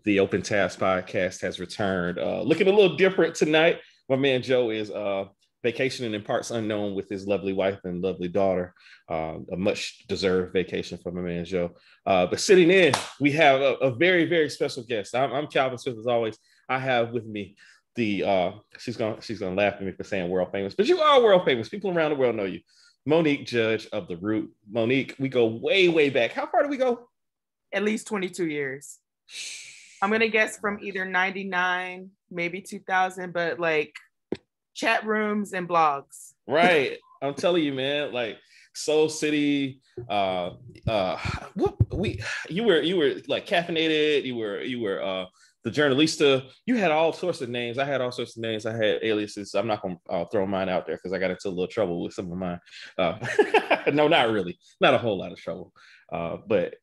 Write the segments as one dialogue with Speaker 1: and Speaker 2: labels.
Speaker 1: The Open Tabs podcast has returned. Looking a little different tonight. My man Joe is vacationing in parts unknown with his lovely wife and lovely daughter. A much deserved vacation for my man Joe. But sitting in, we have a very, very special guest. I'm Calvin Smith as always. I have with me the she's gonna laugh at me for saying world famous, but you are world famous. People around the world know you. Monique Judge of The Root. Monique, we go way, way back. How far do we go?
Speaker 2: At least 22 years. I'm gonna guess from either 99, maybe 2000, but like chat rooms and blogs.
Speaker 1: Right. I'm telling you, man, like Soul City, you were like caffeinated, you were the journalista. You had all sorts of names. I had all sorts of names. I had aliases. I'm not gonna throw mine out there because I got into a little trouble with some of mine. No, not really. Not a whole lot of trouble. But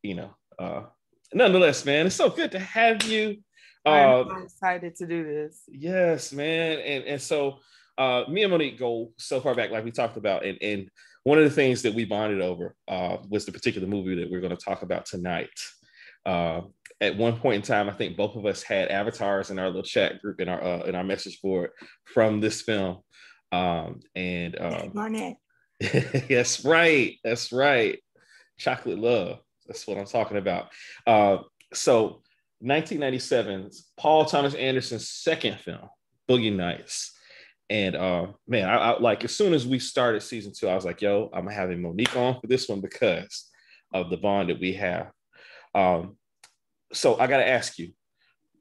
Speaker 1: nonetheless, man, it's so good to have you.
Speaker 2: I'm so excited to do this.
Speaker 1: Yes, man. And so me and Monique go so far back, like we talked about. And one of the things that we bonded over was the particular movie that we're going to talk about tonight. At one point in time, I think both of us had avatars in our little chat group in our message board from this film.
Speaker 2: Barnett.
Speaker 1: That's right. Chocolate Love. That's what I'm talking about. So 1997's Paul Thomas Anderson's second film, Boogie Nights. And man, I like as soon as we started season 2, I was like, yo, I'm having Monique on for this one because of the bond that we have. So I got to ask you,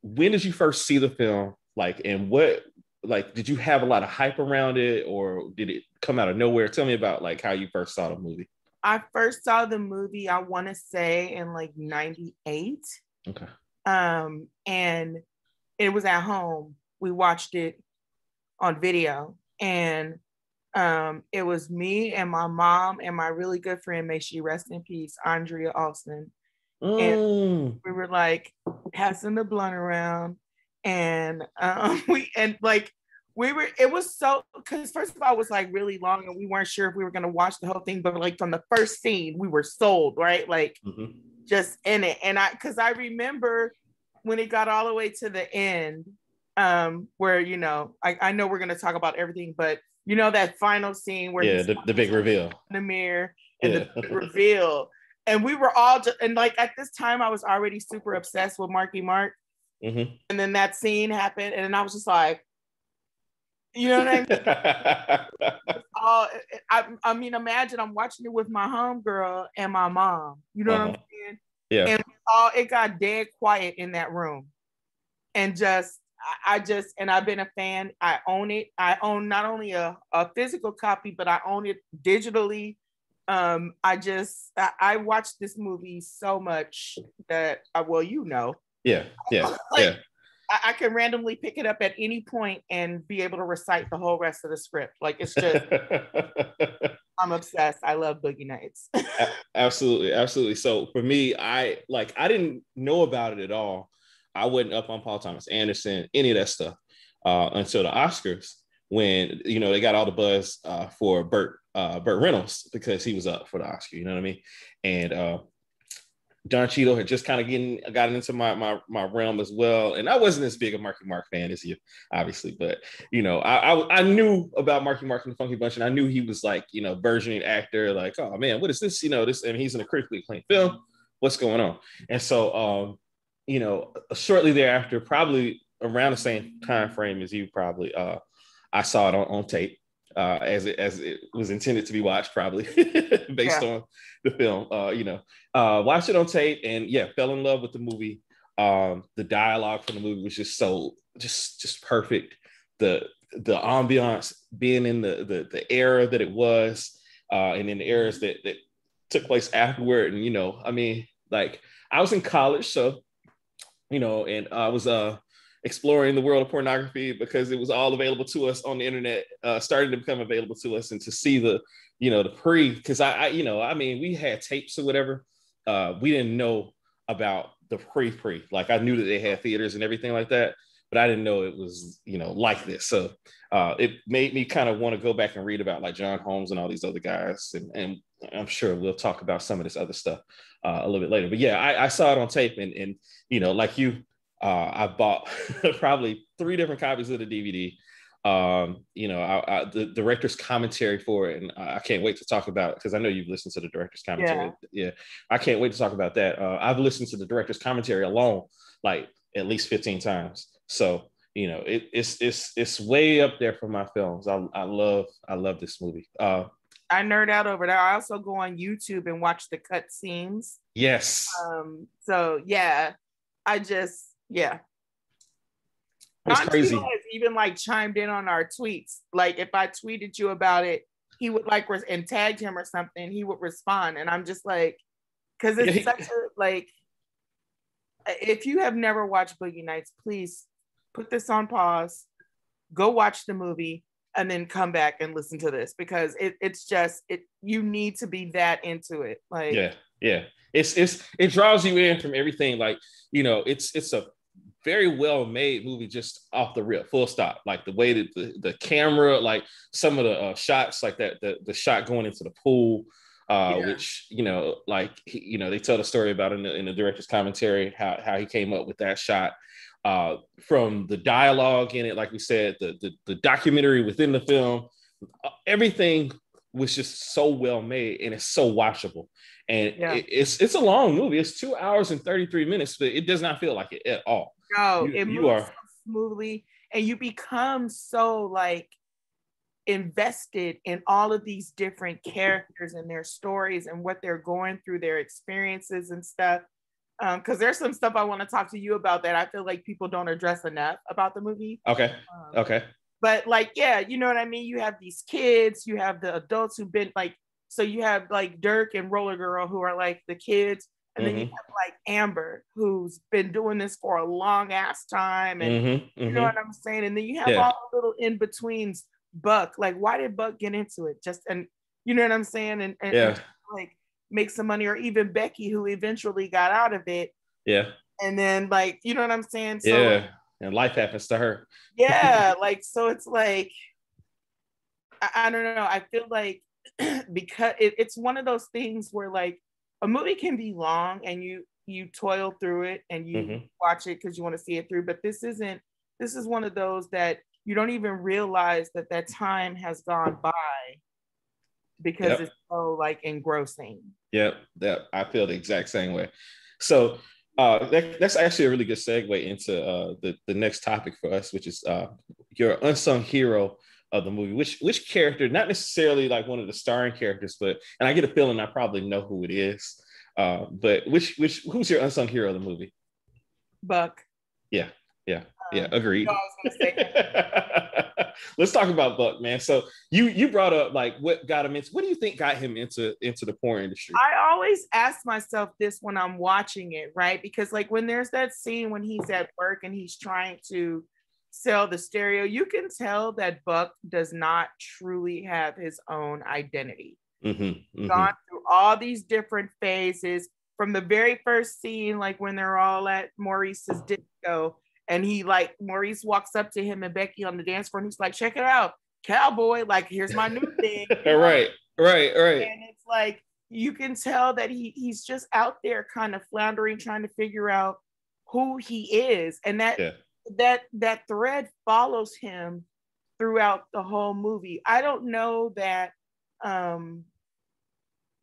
Speaker 1: when did you first see the film? Like, and what, like, did you have a lot of hype around it or did it come out of nowhere? Tell me about like how you first saw the movie.
Speaker 2: I first saw the movie, I want to say in like 98.
Speaker 1: Okay.
Speaker 2: And it was at home. We watched it on video. And it was me and my mom and my really good friend, may she rest in peace, Andrea Alston. And we were like passing the blunt around. And it was so, because first of all, it was like really long and we weren't sure if we were going to watch the whole thing, but like from the first scene, we were sold, right? Like just in it. And because I remember when it got all the way to the end, where, I know we're going to talk about everything, but that final scene where
Speaker 1: the big reveal
Speaker 2: in the mirror and the big reveal. And we were all just, and like at this time, I was already super obsessed with Marky Mark. And then that scene happened, and then I was just like, you know what I mean? I mean, imagine I'm watching it with my homegirl and my mom. You know what I'm saying?
Speaker 1: Yeah.
Speaker 2: And it got dead quiet in that room. And and I've been a fan. I own it. I own not only a physical copy, but I own it digitally. I watched this movie so much that
Speaker 1: Yeah.
Speaker 2: I can randomly pick it up at any point and be able to recite the whole rest of the script. Like it's just I'm obsessed. I love Boogie Nights.
Speaker 1: Absolutely. So for me, I didn't know about it at all. I wasn't up on Paul Thomas Anderson, any of that stuff, until the Oscars when they got all the buzz for Burt Reynolds because he was up for the Oscar. You know what I mean? And Don Cheadle had just kind of gotten into my realm as well. And I wasn't as big a Marky Mark fan as you, obviously, but I knew about Marky Mark and the Funky Bunch, and I knew he was like, burgeoning actor, like, oh man, what is this? This, and he's in a critically acclaimed film. What's going on? And so shortly thereafter, probably around the same time frame as you, probably, I saw it on tape. As it was intended to be watched, probably based on the film. Watched it on tape and fell in love with the movie. The dialogue from the movie was just so just perfect. The ambiance, being in the era that it was, and in the eras that took place afterward. And I was in college, so and I was exploring the world of pornography because it was all available to us on the internet, starting to become available to us, and to see the because we had tapes or whatever. We didn't know about the pre. Like I knew that they had theaters and everything like that, but I didn't know it was like this. So it made me kind of want to go back and read about like John Holmes and all these other guys, and I'm sure we'll talk about some of this other stuff a little bit later. But I saw it on tape, and like you, I bought probably 3 different copies of the DVD. The director's commentary for it, and I can't wait to talk about it because I know you've listened to the director's commentary. Yeah, I can't wait to talk about that. I've listened to the director's commentary alone like at least 15 times. So it's way up there for my films. I love this movie.
Speaker 2: I nerd out over there. I also go on YouTube and watch the cut scenes.
Speaker 1: Yes.
Speaker 2: So yeah, yeah.
Speaker 1: It's crazy.
Speaker 2: Has even like chimed in on our tweets. Like if I tweeted you about it, he would like and tagged him or something, he would respond. And I'm just like, because it's such a like, if you have never watched Boogie Nights, please put this on pause, go watch the movie, and then come back and listen to this because it's just you need to be that into it. Like
Speaker 1: yeah. It draws you in from everything. Like, it's a very well made movie just off the rip, full stop. Like the way that the camera, like some of the shots, like that the shot going into the pool, which they tell the story about in the director's commentary how he came up with that shot. From the dialogue in it, like we said, the documentary within the film, everything was just so well made and it's so watchable. And it's a long movie. It's 2 hours and 33 minutes, but it does not feel like it at all.
Speaker 2: No, it moves so smoothly, and you become so like invested in all of these different characters and their stories and what they're going through, their experiences and stuff. Because there's some stuff I want to talk to you about that I feel like people don't address enough about the movie.
Speaker 1: Okay.
Speaker 2: But like, yeah, you know what I mean? You have these kids, you have the adults who've been like, so you have like Dirk and Roller Girl who are like the kids. And then you have like Amber, who's been doing this for a long ass time. And you know what I'm saying? And then you have all the little in-betweens. Buck, like, why did Buck get into it? And you know what I'm saying? And like make some money, or even Becky, who eventually got out of it.
Speaker 1: Yeah.
Speaker 2: And then like, you know what I'm saying?
Speaker 1: So, yeah. And life happens to her.
Speaker 2: Yeah. Like, so it's like, I don't know. I feel like because it's one of those things where like a movie can be long and you toil through it and you watch it because you want to see it through. But this is one of those that you don't even realize that time has gone by because it's so like engrossing.
Speaker 1: Yep. I feel the exact same way. So that's actually a really good segue into the next topic for us, which is your unsung hero of the movie. Which character, not necessarily like one of the starring characters, but, and I get a feeling I probably know who it is, but who's your unsung hero of the movie?
Speaker 2: Buck.
Speaker 1: Yeah, agreed.
Speaker 2: I was gonna say
Speaker 1: Let's talk about Buck, man. So you brought up like what got him into, what do you think got him into the porn industry?
Speaker 2: I always ask myself this when I'm watching it, right? Because like when there's that scene when he's at work and he's trying to sell the stereo, you can tell that Buck does not truly have his own identity. Gone through all these different phases from the very first scene, like when they're all at Maurice's disco, and he like Maurice walks up to him and Becky on the dance floor, and he's like, "Check it out, cowboy! Like here's my new thing."
Speaker 1: Right.
Speaker 2: And it's like you can tell that he's just out there, kind of floundering, trying to figure out who he is, and that thread follows him throughout the whole movie. I don't know that.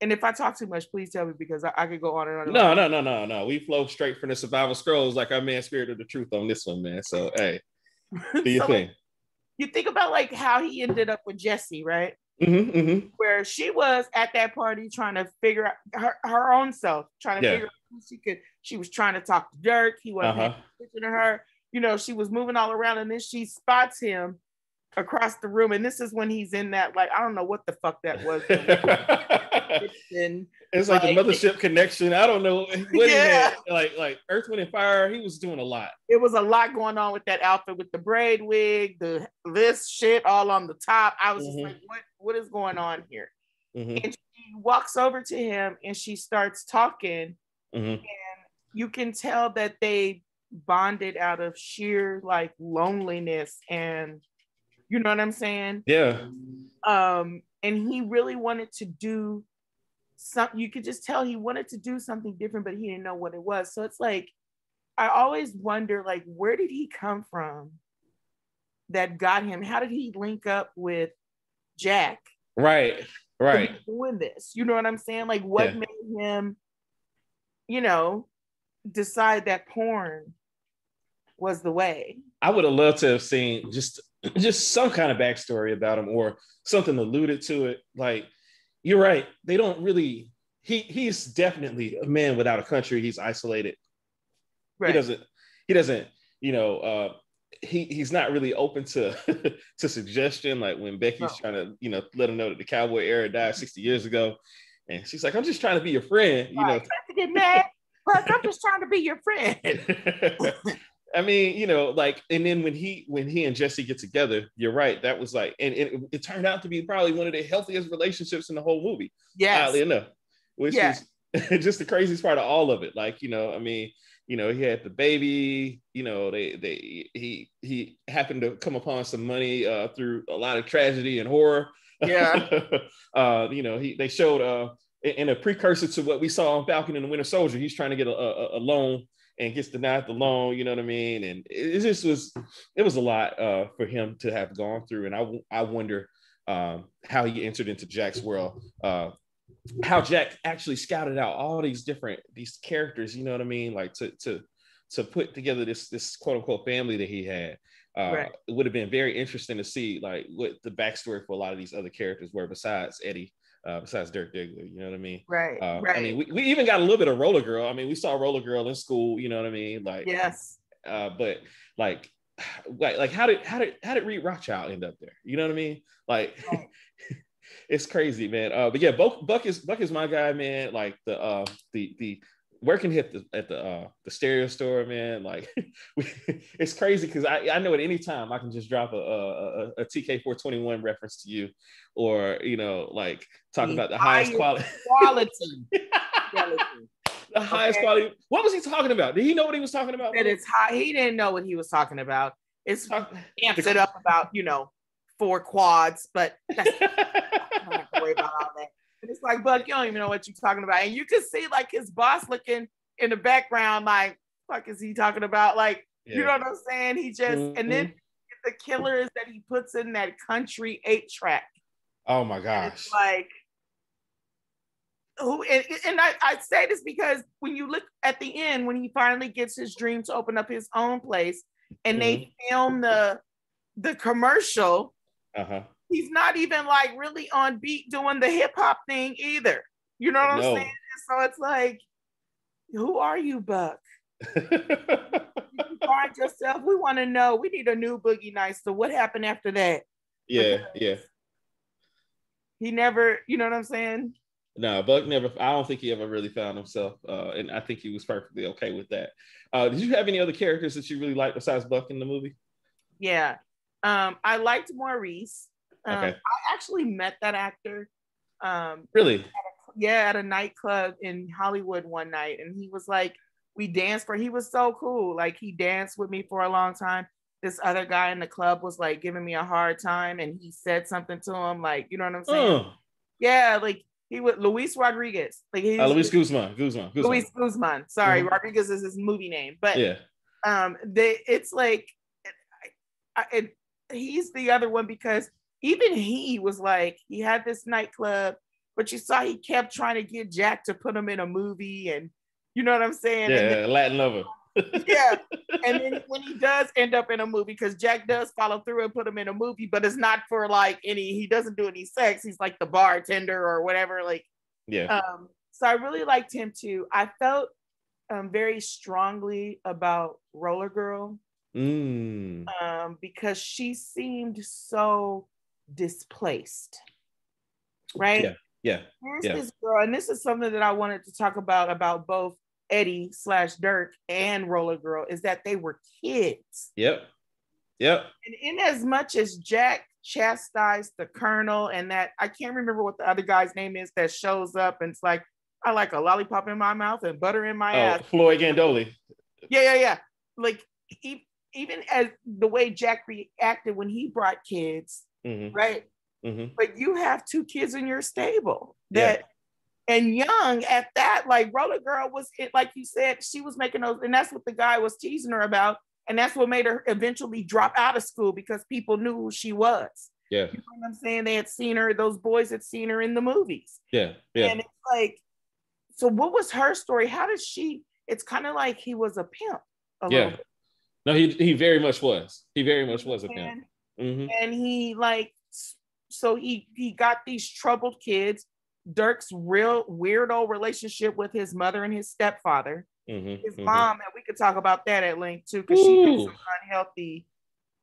Speaker 2: And if I talk too much, please tell me because I could go on and on.
Speaker 1: No. We flow straight from the survival scrolls like our man Spirit of the Truth on this one, man. So, hey, do your thing.
Speaker 2: Like, you think about like how he ended up with Jessie, right? Where she was at that party trying to figure out her own self, trying to figure out who she could. She was trying to talk to Dirk. He wasn't paying attention to her. You know, she was moving all around, and then she spots him across the room, and this is when he's in that, like, I don't know what the fuck that was.
Speaker 1: It's like the mothership connection. I don't know what he had. Like Earth, Wind, and Fire. He was doing a lot.
Speaker 2: It was a lot going on with that outfit, with the braid wig, this shit all on the top. I was just like, what is going on here? And she walks over to him and she starts talking, and you can tell that they bonded out of sheer like loneliness, and you know what I'm saying?
Speaker 1: Yeah.
Speaker 2: And he really wanted to do something. You could just tell he wanted to do something different, but he didn't know what it was. So it's like I always wonder, like, where did he come from that got him? How did he link up with Jack?
Speaker 1: Right.
Speaker 2: Doing this, you know what I'm saying? Like, what made him, decide that porn was the way?
Speaker 1: I would have loved to have seen just some kind of backstory about him or something alluded to it. Like, you're right. They don't really. He's definitely a man without a country. He's isolated. Right. He doesn't. He's not really open to to suggestion. Like when Becky's trying to let him know that the cowboy era died 60 years ago, and she's like, "I'm just trying to be your friend."
Speaker 2: Trying to get mad. But I'm just trying to be your friend.
Speaker 1: I mean, and then when he and Jesse get together, you're right. That was like, and it turned out to be probably one of the healthiest relationships in the whole movie.
Speaker 2: Yes.
Speaker 1: Oddly enough, which is just the craziest part of all of it. Like, he had the baby, he happened to come upon some money through a lot of tragedy and horror.
Speaker 2: Yeah.
Speaker 1: They showed in a precursor to what we saw on Falcon and the Winter Soldier, he's trying to get a loan and gets denied the loan, you know what I mean? And it was a lot for him to have gone through. And I wonder how he entered into Jack's world, how Jack actually scouted out all these characters, you know what I mean? Like to put together this quote unquote family that he had. Right. It would have been very interesting to see like what the backstory for a lot of these other characters were besides Eddie. Besides Dirk Diggler, you know what I mean?
Speaker 2: Right.
Speaker 1: I mean, we even got a little bit of Roller Girl. I mean, we saw Roller Girl in school, you know what I mean? Like,
Speaker 2: yes.
Speaker 1: But like how did Reed Rothschild end up there? You know what I mean? Like, it's crazy, man. But yeah, Buck is my guy, man. Like the working at the stereo store, man. Like, it's crazy because I know at any time I can just drop a TK421 reference to you, or like talk about the highest quality. The highest quality. What was he talking about? Did he know what he was talking about?
Speaker 2: That it's high. He didn't know what he was talking about. It's amps it up about 4 quads, but I'm not gonna worry about all that. And it's like, Buck, you don't even know what you're talking about. And you can see like his boss looking in the background, like, what is he talking about? Like, you know what I'm saying? He just, and then the killers that he puts in that country 8-track.
Speaker 1: Oh my gosh.
Speaker 2: It's like, and I say this because when you look at the end, when he finally gets his dream to open up his own place and they film the commercial, he's not even like really on beat doing the hip hop thing either. You know what I'm saying? So it's like, who are you, Buck? You find yourself. We want to know. We need a new Boogie Nights. So what happened after that?
Speaker 1: Yeah.
Speaker 2: He never, you know what I'm saying?
Speaker 1: No, Buck never. I don't think he ever really found himself, and I think he was perfectly okay with that. Did you have any other characters that you really liked besides Buck in the movie?
Speaker 2: Yeah, I liked Maurice.
Speaker 1: Okay.
Speaker 2: I actually met that actor.
Speaker 1: Really?
Speaker 2: At a nightclub in Hollywood one night, and he was like, we danced he was so cool. Like, he danced with me for a long time. This other guy in the club was like giving me a hard time, and he said something to him, like, you know what I'm saying? Yeah, like he would Luis Rodriguez, like
Speaker 1: Luis Guzman.
Speaker 2: Luis Guzman. Sorry, Rodriguez is his movie name, but it's like, he's the other one because even he was like, he had this nightclub, but you saw he kept trying to get Jack to put him in a movie, and you know what I'm saying?
Speaker 1: Yeah, Latin lover.
Speaker 2: Yeah, and then when he does end up in a movie, because Jack does follow through and put him in a movie, but it's not for like he doesn't do any sex. He's like the bartender or whatever. Like, so I really liked him too. I felt very strongly about Roller Girl, because she seemed so displaced, right?
Speaker 1: Yeah.
Speaker 2: Here's this girl, and this is something that I wanted to talk about both Eddie / Dirk and Roller Girl, is that they were kids.
Speaker 1: Yep.
Speaker 2: And in as much as Jack chastised the Colonel, and that, I can't remember what the other guy's name is that shows up and it's like, I like a lollipop in my mouth and butter in my ass.
Speaker 1: Floyd Gandoli.
Speaker 2: Yeah. Like, even as the way Jack reacted when he brought kids, right? But you have 2 kids in your stable that, And young at that, like Roller Girl was it, like you said, she was making those, and that's what the guy was teasing her about. And that's what made her eventually drop out of school because people knew who she was.
Speaker 1: Yeah.
Speaker 2: You know what I'm saying? They had seen her, those boys had seen her in the movies.
Speaker 1: Yeah. Yeah.
Speaker 2: And it's like, so what was her story? How did she, it's kind of like he was a pimp a little bit.
Speaker 1: No, he very much was. He very much was a pimp.
Speaker 2: Mm-hmm. And he like, so he got these troubled kids. Dirk's real weirdo relationship with his mother and his stepfather, his mom, and we could talk about that at length too, because she had some unhealthy.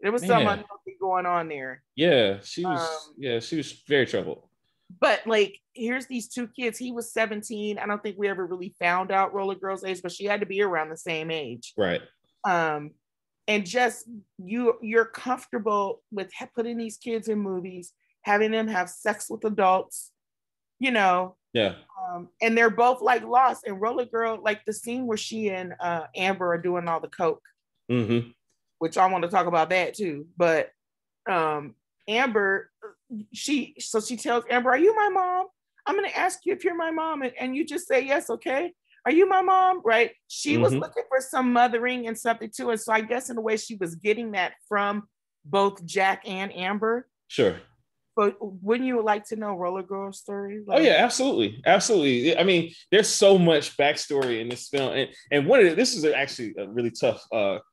Speaker 2: There was some unhealthy going on there.
Speaker 1: Yeah, she was. She was very troubled.
Speaker 2: But like, here's these two kids. He was 17. I don't think we ever really found out Roller Girl's age, but she had to be around the same age,
Speaker 1: right?
Speaker 2: And just you're comfortable with putting these kids in movies, having them have sex with adults. You know, and they're both like lost. And Roller Girl, like the scene where she and Amber are doing all the coke, which I want to talk about that too. But Amber, she tells Amber, "Are you my mom? I'm going to ask you if you're my mom, and you just say yes, okay? Are you my mom?" Right? She was looking for some mothering and something too, and so I guess in a way she was getting that from both Jack and Amber.
Speaker 1: Sure.
Speaker 2: But wouldn't you like to know Roller Girl's story? Like,
Speaker 1: oh yeah, absolutely, absolutely. I mean, there's so much backstory in this film, and this is actually a really tough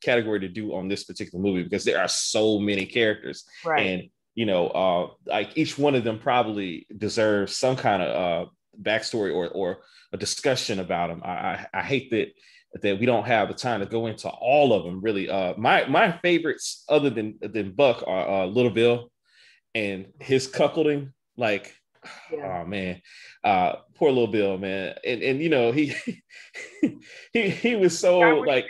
Speaker 1: category to do on this particular movie because there are so many characters,
Speaker 2: right?
Speaker 1: And you know, like each one of them probably deserves some kind of backstory or a discussion about them. I hate that we don't have the time to go into all of them. Really, my favorites other than Buck are Little Bill and his cuckolding, like, oh man, poor Little Bill, man, and you know he was so like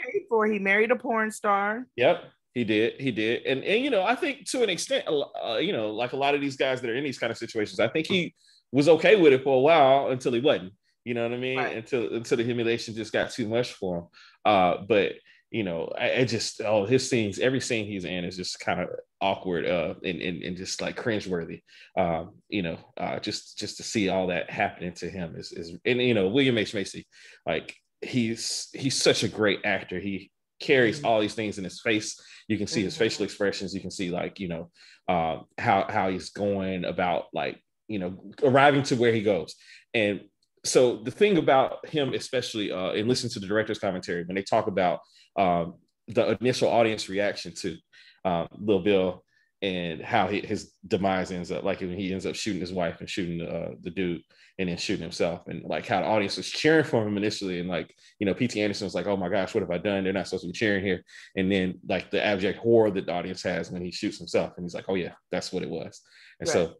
Speaker 2: he married a porn star.
Speaker 1: Yep, he did, and you know I think to an extent, you know, like a lot of these guys that are in these kind of situations, I think he was okay with it for a while until he wasn't. You know what I mean? Right. Until the humiliation just got too much for him. But you know, I just his scenes, every scene he's in is just kind of awkward and just like cringeworthy. You know, just to see all that happening to him is and you know, William H. Macy, like he's such a great actor. He carries all these things in his face. You can see his facial expressions. You can see like, you know, how he's going about like, you know, arriving to where he goes. And so the thing about him, especially in listening to the director's commentary, when they talk about the initial audience reaction to Lil Bill and how his demise ends up, like when he ends up shooting his wife and shooting the dude and then shooting himself, and like how the audience was cheering for him initially, and like, you know, P.T. Anderson was like, oh my gosh, what have I done? They're not supposed to be cheering here. And then like the abject horror that the audience has when he shoots himself, and he's like, oh yeah, that's what it was. And so,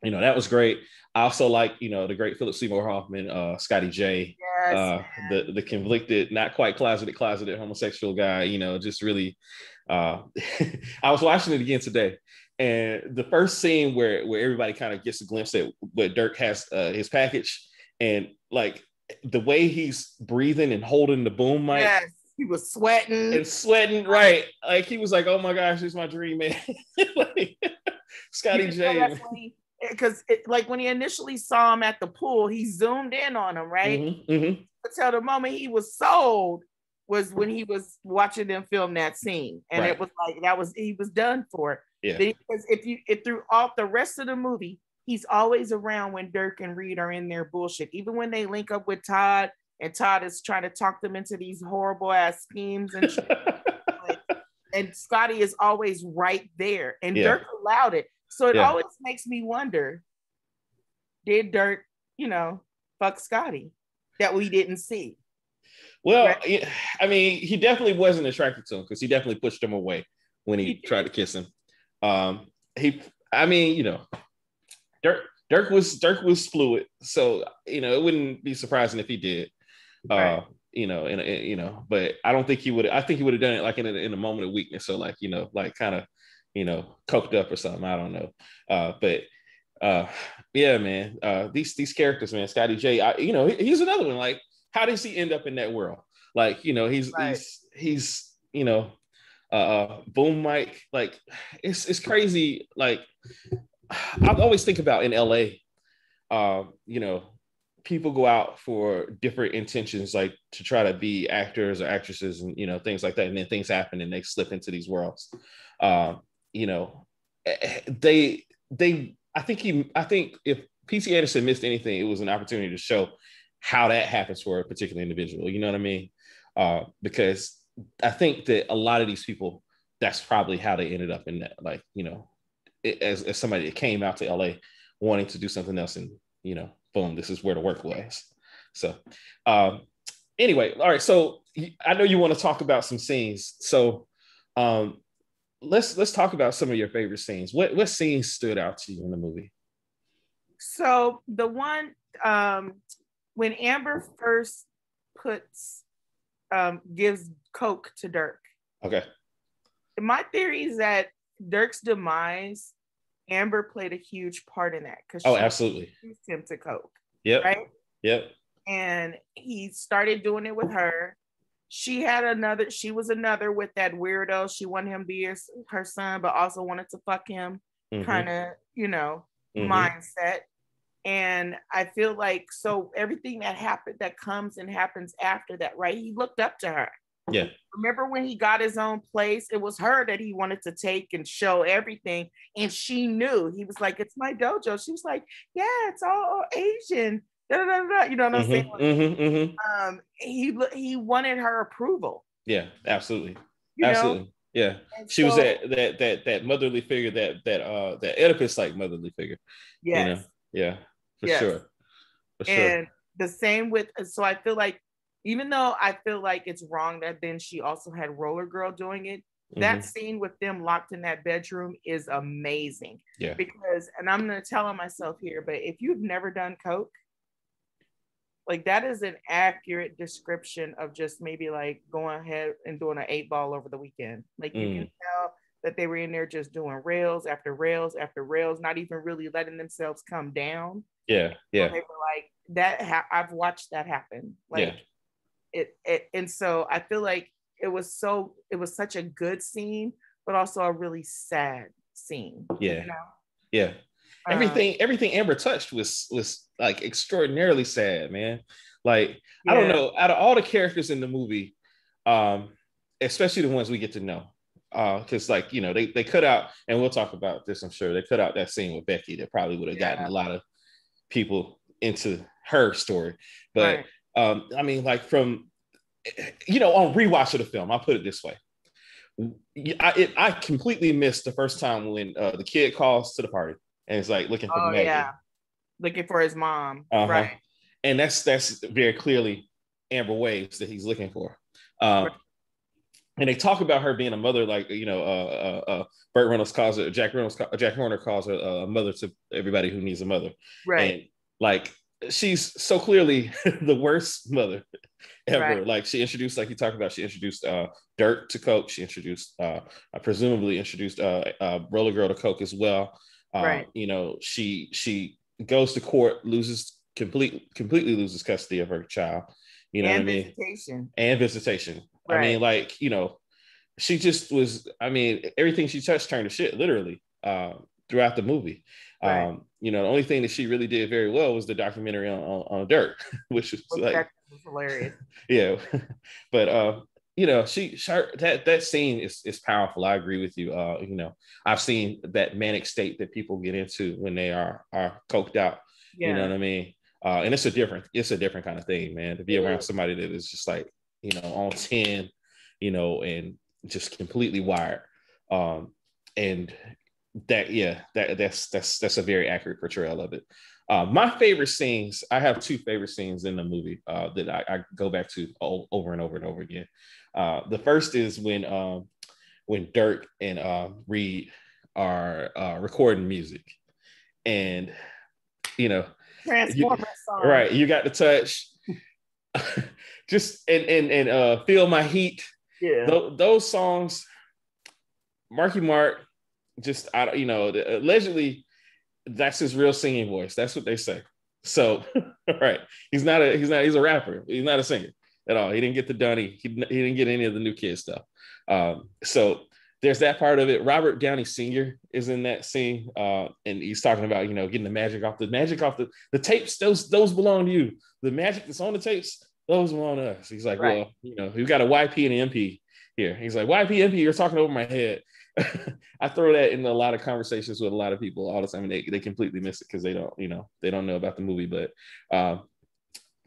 Speaker 1: you know, that was great. I also like, you know, the great Philip Seymour Hoffman, Scotty J, the convicted, not quite closeted homosexual guy, you know, just really, I was watching it again today. And the first scene where everybody kind of gets a glimpse at what Dirk has his package, and like the way he's breathing and holding the boom mic.
Speaker 2: Yes, he was sweating,
Speaker 1: right? Like he was like, "Oh my gosh, it's my dream, man!" Like, Scotty J.
Speaker 2: Because like when he initially saw him at the pool, he zoomed in on him, right? Until the moment he was sold was when he was watching them film that scene, and it was like he was done for. Yeah. Because if throughout the rest of the movie, he's always around when Dirk and Reed are in their bullshit. Even when they link up with Todd, and Todd is trying to talk them into these horrible ass schemes and shit. And Scotty is always right there, and Dirk allowed it. So it always makes me wonder, did Dirk, you know, fuck Scotty that we didn't see?
Speaker 1: Well, right? I mean, he definitely wasn't attracted to him because he definitely pushed him away when he tried to kiss him. I mean, you know, Dirk was fluid, so you know it wouldn't be surprising if he did. Right. You know, and you know, but I don't think he would. I think he would have done it like in a moment of weakness, so like, you know, like kind of, you know, coked up or something. I don't know. But yeah, man, these characters, man, Scotty J, you know, he's another one. Like, how does he end up in that world? Like, you know, he's you know, boom mic, like it's crazy. Like I always think about in LA, you know, people go out for different intentions, like to try to be actors or actresses and, you know, things like that. And then things happen and they slip into these worlds. You know, I think if P.T. Anderson missed anything, it was an opportunity to show how that happens for a particular individual. You know what I mean? Because I think that a lot of these people, that's probably how they ended up in that, like, you know, as somebody that came out to LA wanting to do something else, and, you know, boom, this is where the work was. So anyway, all right. So I know you want to talk about some scenes. So let's talk about some of your favorite scenes. What scenes stood out to you in the movie?
Speaker 2: So the one when Amber first gives coke to Dirk.
Speaker 1: Okay.
Speaker 2: My theory is that Dirk's demise, Amber played a huge part in that, because
Speaker 1: she absolutely
Speaker 2: introduced him to coke.
Speaker 1: Yep.
Speaker 2: Right.
Speaker 1: Yep.
Speaker 2: And he started doing it with her. She was another with that weirdo. She wanted him to be her son, but also wanted to fuck him, kind of, you know, mindset. And I feel like, so everything that happened, that comes and happens after that, right? He looked up to her.
Speaker 1: Yeah.
Speaker 2: Remember when he got his own place? It was her that he wanted to take and show everything. And she knew. He was like, it's my dojo. She was like, yeah, it's all Asian. Da, da, da, da. You know what I'm saying? He wanted her approval.
Speaker 1: Yeah, absolutely.
Speaker 2: You
Speaker 1: absolutely.
Speaker 2: Know?
Speaker 1: Yeah. And she was that motherly figure, that Oedipus-like motherly figure.
Speaker 2: Yes.
Speaker 1: You know? Yeah, for sure. For sure.
Speaker 2: And the same with, so I feel like, even though I feel like it's wrong that then she also had Roller Girl doing it, that scene with them locked in that bedroom is amazing.
Speaker 1: Yeah.
Speaker 2: Because, and I'm going to tell on myself here, but if you've never done coke, like, that is an accurate description of just maybe like going ahead and doing an 8-ball over the weekend. Like, you can tell that they were in there just doing rails after rails after rails, not even really letting themselves come down.
Speaker 1: Yeah. Yeah.
Speaker 2: So they were like that. I've watched that happen. Like, it, and so I feel like it was such a good scene, but also a really sad scene.
Speaker 1: Yeah.
Speaker 2: You know?
Speaker 1: Yeah. Everything Amber touched was like extraordinarily sad, man. Like, I don't know, out of all the characters in the movie, especially the ones we get to know, because, like, you know, they cut out, and we'll talk about this, I'm sure, they cut out that scene with Becky that probably would have gotten a lot of people into her story. But I mean, like, from, you know, on rewatch of the film, I'll put it this way. I completely missed the first time when the kid calls to the party and it's like looking for Maggie. Yeah.
Speaker 2: Looking for his mom. Right.
Speaker 1: And that's very clearly Amber Waves that he's looking for. And they talk about her being a mother, like, you know, Burt Reynolds calls it, Jack Horner calls her a mother to everybody who needs a mother. Right. And, like, she's so clearly the worst mother ever. Right. Like, she introduced, like you talked about, she introduced Dirk to coke. She introduced, presumably introduced Roller Girl to coke as well. Right. You know, she goes to court, completely loses custody of her child. You know what I mean? And visitation. Right. I mean, like, you know, she just was, I mean, everything she touched turned to shit, literally, throughout the movie. Right. You know, the only thing that she really did very well was the documentary on Dirk, which was like
Speaker 2: hilarious.
Speaker 1: Yeah. But you know, that scene is powerful. I agree with you. You know, I've seen that manic state that people get into when they are coked out. Yeah. You know what I mean? And it's a different kind of thing, man. To be around somebody that is just, like, you know, on 10, you know, and just completely wired. And that's a very accurate portrayal of it. My favorite scenes, I have two favorite scenes in the movie that I go back to over and over and over again. The first is when Dirk and Reed are recording music, and, you know, right, you got the touch, just and Feel My Heat. Yeah, those songs, Marky Mark, just, you know, allegedly that's his real singing voice. That's what they say. So, right, he's a rapper. He's not a singer at all. He didn't get the Dunny. He didn't get any of the New Kid stuff. So there's that part of it. Robert Downey Sr. is in that scene, and he's talking about, you know, getting the magic off the tapes. Those belong to you. The magic that's on the tapes, those belong to us. He's like, right. Well, you know, we've got a YP and an MP here. He's like, YP, MP, you're talking over my head. I throw that in a lot of conversations with a lot of people all the time, and they completely miss it because they don't know about the movie. But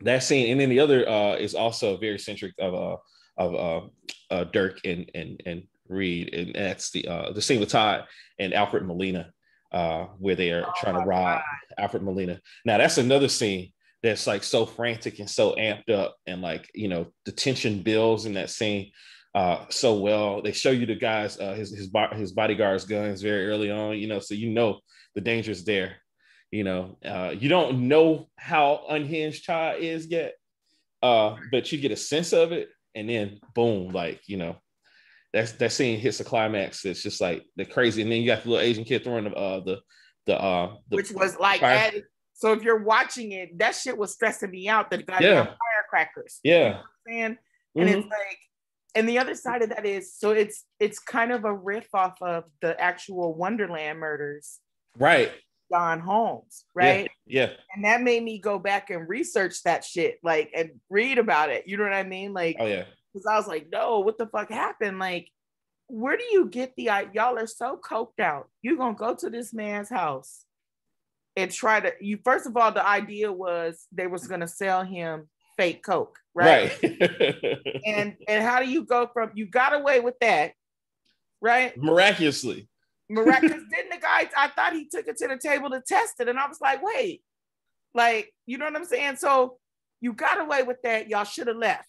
Speaker 1: that scene, and then the other is also very centric of Dirk and Reed, and that's the scene with Todd and Alfred Molina, where they are trying to rob Alfred Molina. Now that's another scene that's like so frantic and so amped up, and like, you know, the tension builds in that scene so well. They show you the guys, his bodyguards' guns very early on, you know, so you know the danger's there. You know, you don't know how unhinged Todd is yet, but you get a sense of it, and then boom, like, you know, that scene hits the climax. It's just like the crazy, and then you got the little Asian kid throwing the
Speaker 2: which was like added. So if you're watching it, that shit was stressing me out. The goddamn firecrackers.
Speaker 1: Yeah,
Speaker 2: you know what I'm saying? And it's like, and the other side of that is, so it's kind of a riff off of the actual Wonderland murders,
Speaker 1: right?
Speaker 2: John Holmes, right?
Speaker 1: Yeah.
Speaker 2: And that made me go back and research that shit, like, and read about it. You know what I mean? Like,
Speaker 1: oh yeah.
Speaker 2: Because I was like, no, what the fuck happened? Like, where do you get y'all are so coked out. You're gonna go to this man's house and try to, first of all, the idea was they was gonna sell him fake coke, right? and how do you go from, you got away with that, right?
Speaker 1: Miraculously.
Speaker 2: Didn't the guy, I thought he took it to the table to test it, and I was like, wait, like, you know what I'm saying? So you got away with that. Y'all should have left.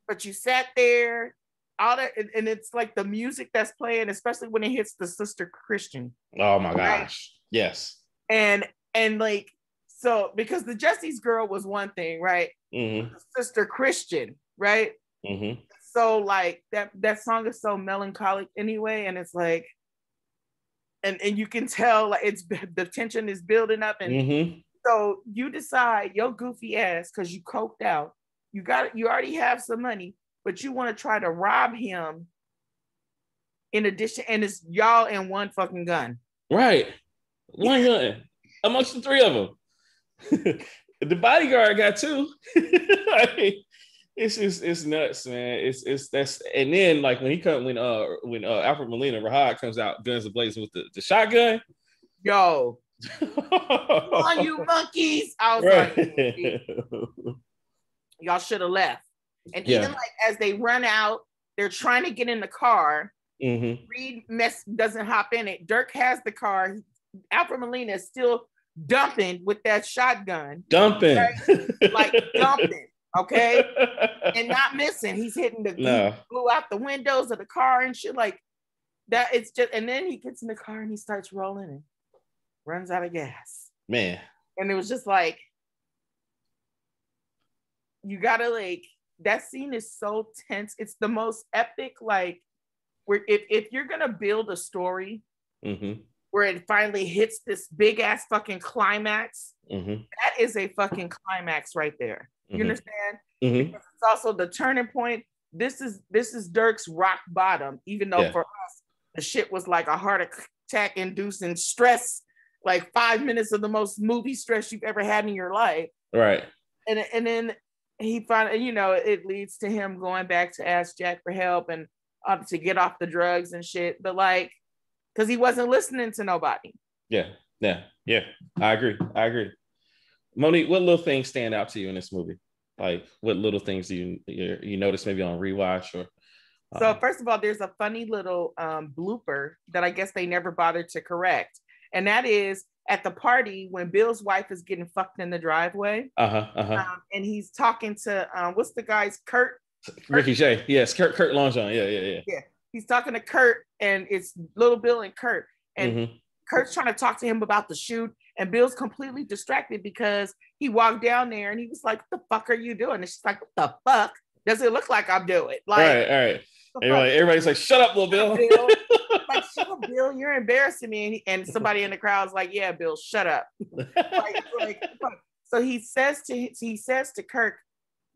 Speaker 2: But you sat there, all that, and it's like the music that's playing, especially when it hits the Sister Christian.
Speaker 1: Oh my gosh, yes.
Speaker 2: And like, so because the Jesse's Girl was one thing, right? Sister Christian, right? So like that song is so melancholic anyway, and it's like, and you can tell like it's, the tension is building up, and so you decide your goofy ass, because you coked out, you already have some money, but you want to try to rob him in addition, and it's y'all in one fucking gun.
Speaker 1: Right. One gun amongst the three of them. The bodyguard got two. It's just, it's nuts, man. It's that's, and then like when Alfred Molina Rahad comes out, guns ablazing with the shotgun.
Speaker 2: Yo, come on, you monkeys! I was like, y'all should have left. And even like as they run out, they're trying to get in the car. Reed doesn't hop in it. Dirk has the car. Alfred Molina is still dumping with that shotgun.
Speaker 1: Dumping.
Speaker 2: Right? Like dumping, okay? And not missing. He's hitting blew out the windows of the car and shit like that. It's just, and then he gets in the car and he starts rolling and runs out of gas.
Speaker 1: Man.
Speaker 2: And it was just like, you gotta like, that scene is so tense. It's the most epic, like, where if you're gonna build a story where it finally hits this big ass fucking climax, that is a fucking climax right there. You understand? Because it's also the turning point. This is Dirk's rock bottom, even though for us the shit was like a heart attack inducing stress, like 5 minutes of the most movie stress you've ever had in your life.
Speaker 1: Right.
Speaker 2: And then he finally, you know, it leads to him going back to ask Jack for help and to get off the drugs and shit. But like, because he wasn't listening to nobody. Yeah.
Speaker 1: I agree. Monique, what little things stand out to you in this movie? Like, what little things do you notice maybe on rewatch or?
Speaker 2: So first of all, there's a funny little blooper that I guess they never bothered to correct, and that is at the party when Bill's wife is getting fucked in the driveway. And he's talking to what's the guy's Kurt?
Speaker 1: Ricky Jay. Yes, Kurt Longjohn. Yeah.
Speaker 2: He's talking to Kurt, and it's Little Bill and Kurt, and Kurt's trying to talk to him about the shoot, and Bill's completely distracted because he walked down there and he was like, "What the fuck are you doing?" And she's like, "What the fuck does it look like I'm doing?" Like,
Speaker 1: all right. Everybody's like, "Shut up, Little Bill."
Speaker 2: Like, "Shut up, Bill, you're embarrassing me." And somebody in the crowd's like, "Yeah, Bill, shut up." So he says to Kirk,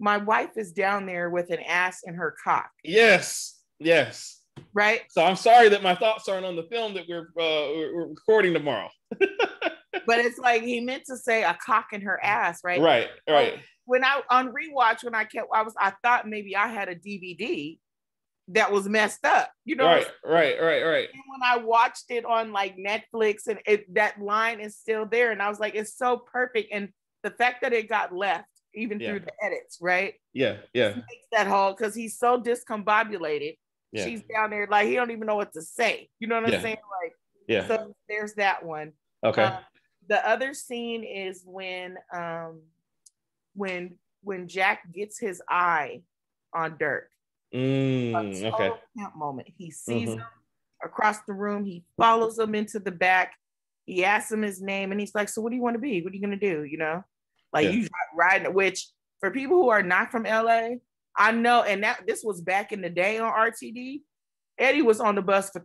Speaker 2: "My wife is down there with an ass in her cock."
Speaker 1: Yes.
Speaker 2: Right.
Speaker 1: So I'm sorry that my thoughts aren't on the film that we're recording tomorrow.
Speaker 2: But it's like he meant to say a cock in her ass, right?
Speaker 1: Right.
Speaker 2: So when I on rewatch, I thought maybe I had a DVD that was messed up. You know,
Speaker 1: right.
Speaker 2: And when I watched it on like Netflix, and that line is still there, and I was like, it's so perfect. And the fact that it got left, even through the edits, right?
Speaker 1: Yeah.
Speaker 2: Makes that whole, because he's so discombobulated. Yeah. She's down there like he don't even know what to say. You know what I'm saying? Like, so there's that one.
Speaker 1: Okay.
Speaker 2: The other scene is when Jack gets his eye on Dirk. A total pimp moment. He sees him across the room. He follows him into the back. He asks him his name, and he's like, "So what do you want to be? What are you gonna do?" You know, like you riding. Which for people who are not from LA, I know, and this was back in the day on RTD. Eddie was on the bus for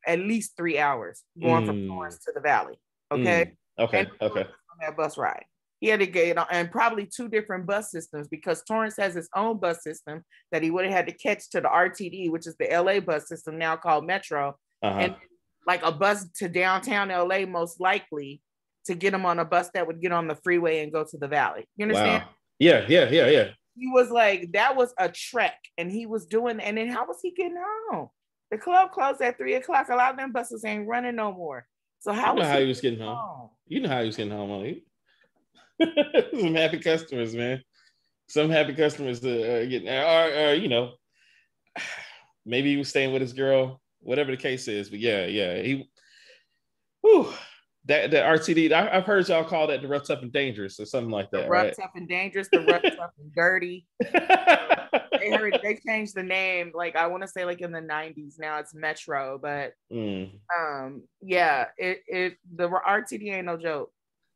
Speaker 2: at least 3 hours going from Torrance to the Valley. Okay.
Speaker 1: Okay.
Speaker 2: On that bus ride, he had to get on, and probably 2 different bus systems, because Torrance has his own bus system that he would have had to catch to the RTD, which is the LA bus system now called Metro, and like a bus to downtown LA, most likely, to get him on a bus that would get on the freeway and go to the Valley. You understand? Wow.
Speaker 1: Yeah.
Speaker 2: He was like, that was a trek, and he was doing, and then how was he getting home? The club closed at 3:00. A lot of them buses ain't running no more. So how
Speaker 1: he was getting home? You know how he was getting home, Monique. Some happy customers, man. Some happy customers getting, or you know, maybe he was staying with his girl, whatever the case is. But he. That RTD, I've heard y'all call that the rough, tough, and dangerous, or something like that.
Speaker 2: The rough, tough, and dangerous. The rough, tough, and dirty. They changed the name. Like I want to say, like in the 90s. Now it's Metro, but the RTD ain't no joke.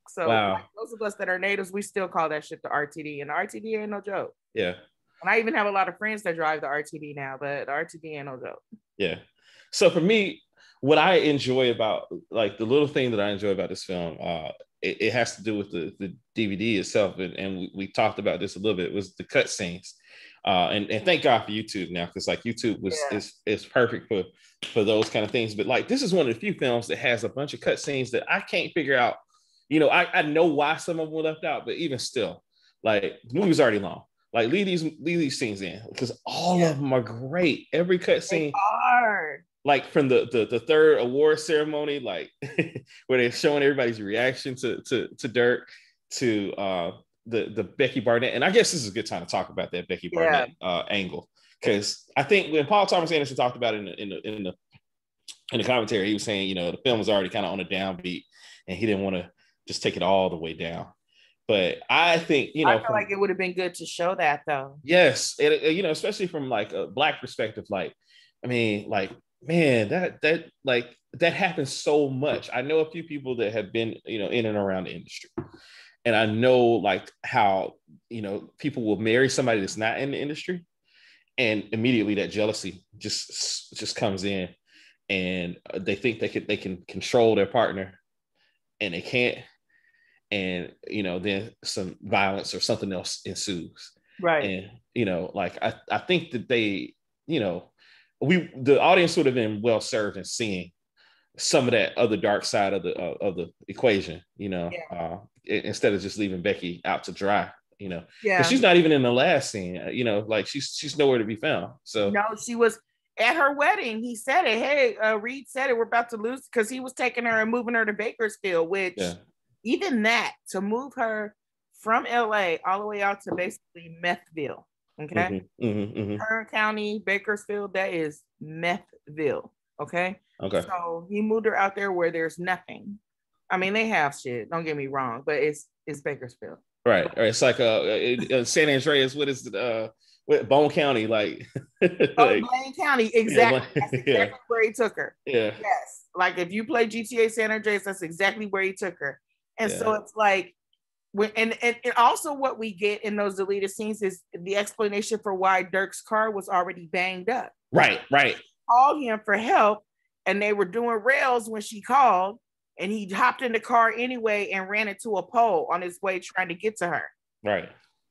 Speaker 2: So like those of us that are natives, we still call that shit the RTD, and the RTD ain't no joke.
Speaker 1: Yeah.
Speaker 2: And I even have a lot of friends that drive the RTD now, but the RTD ain't no joke.
Speaker 1: Yeah. So for me, what I enjoy about, like, the little thing that I enjoy about this film, it has to do with the DVD itself, and we talked about this a little bit, was the cut scenes. And thank God for YouTube now, because like YouTube is perfect for those kind of things. But like, this is one of the few films that has a bunch of cut scenes that I can't figure out. You know, I know why some of them were left out, but even still, like, the movie's already long. Like, leave these scenes in, because all of them are great. Every cut scene. Like from the third award ceremony, like where they're showing everybody's reaction to Dirk, to the Becky Barnett. And I guess this is a good time to talk about that Becky Barnett angle, because I think when Paul Thomas Anderson talked about it in the commentary, he was saying, you know, the film was already kind of on a downbeat, and he didn't want to just take it all the way down. But I think, you know,
Speaker 2: I feel like it would have been good to show that, though.
Speaker 1: Yes, you know, especially from like a Black perspective. Like, I mean, like, man, that happens so much. I know a few people that have been, you know, in and around the industry, and I know like how, you know, people will marry somebody that's not in the industry, and immediately that jealousy just comes in, and they think they can control their partner, and they can't, and you know, then some violence or something else ensues.
Speaker 2: Right.
Speaker 1: And you know, like I think that they, you know, the audience would have been well served in seeing some of that other dark side of the equation, you know, instead of just leaving Becky out to dry, you know, because she's not even in the last scene, you know, like she's nowhere to be found. So
Speaker 2: no, she was at her wedding. He said it. Hey, Reed said it. We're about to lose, because he was taking her and moving her to Bakersfield, which even that, to move her from LA all the way out to basically Methville. Okay. Kern County, Bakersfield, that is Methville. Okay. So he moved her out there where there's nothing. I mean, they have shit, don't get me wrong, but it's Bakersfield.
Speaker 1: Right. It's like San Andreas, what is it? Bone County, like
Speaker 2: Blaine County, exactly. That's exactly where he took her.
Speaker 1: Yeah.
Speaker 2: Yes. Like if you play GTA San Andreas, that's exactly where he took her. And so it's like, and also what we get in those deleted scenes is the explanation for why Dirk's car was already banged up.
Speaker 1: Right.
Speaker 2: Called him for help, and they were doing rails when she called, and he hopped in the car anyway and ran into a pole on his way trying to get to her.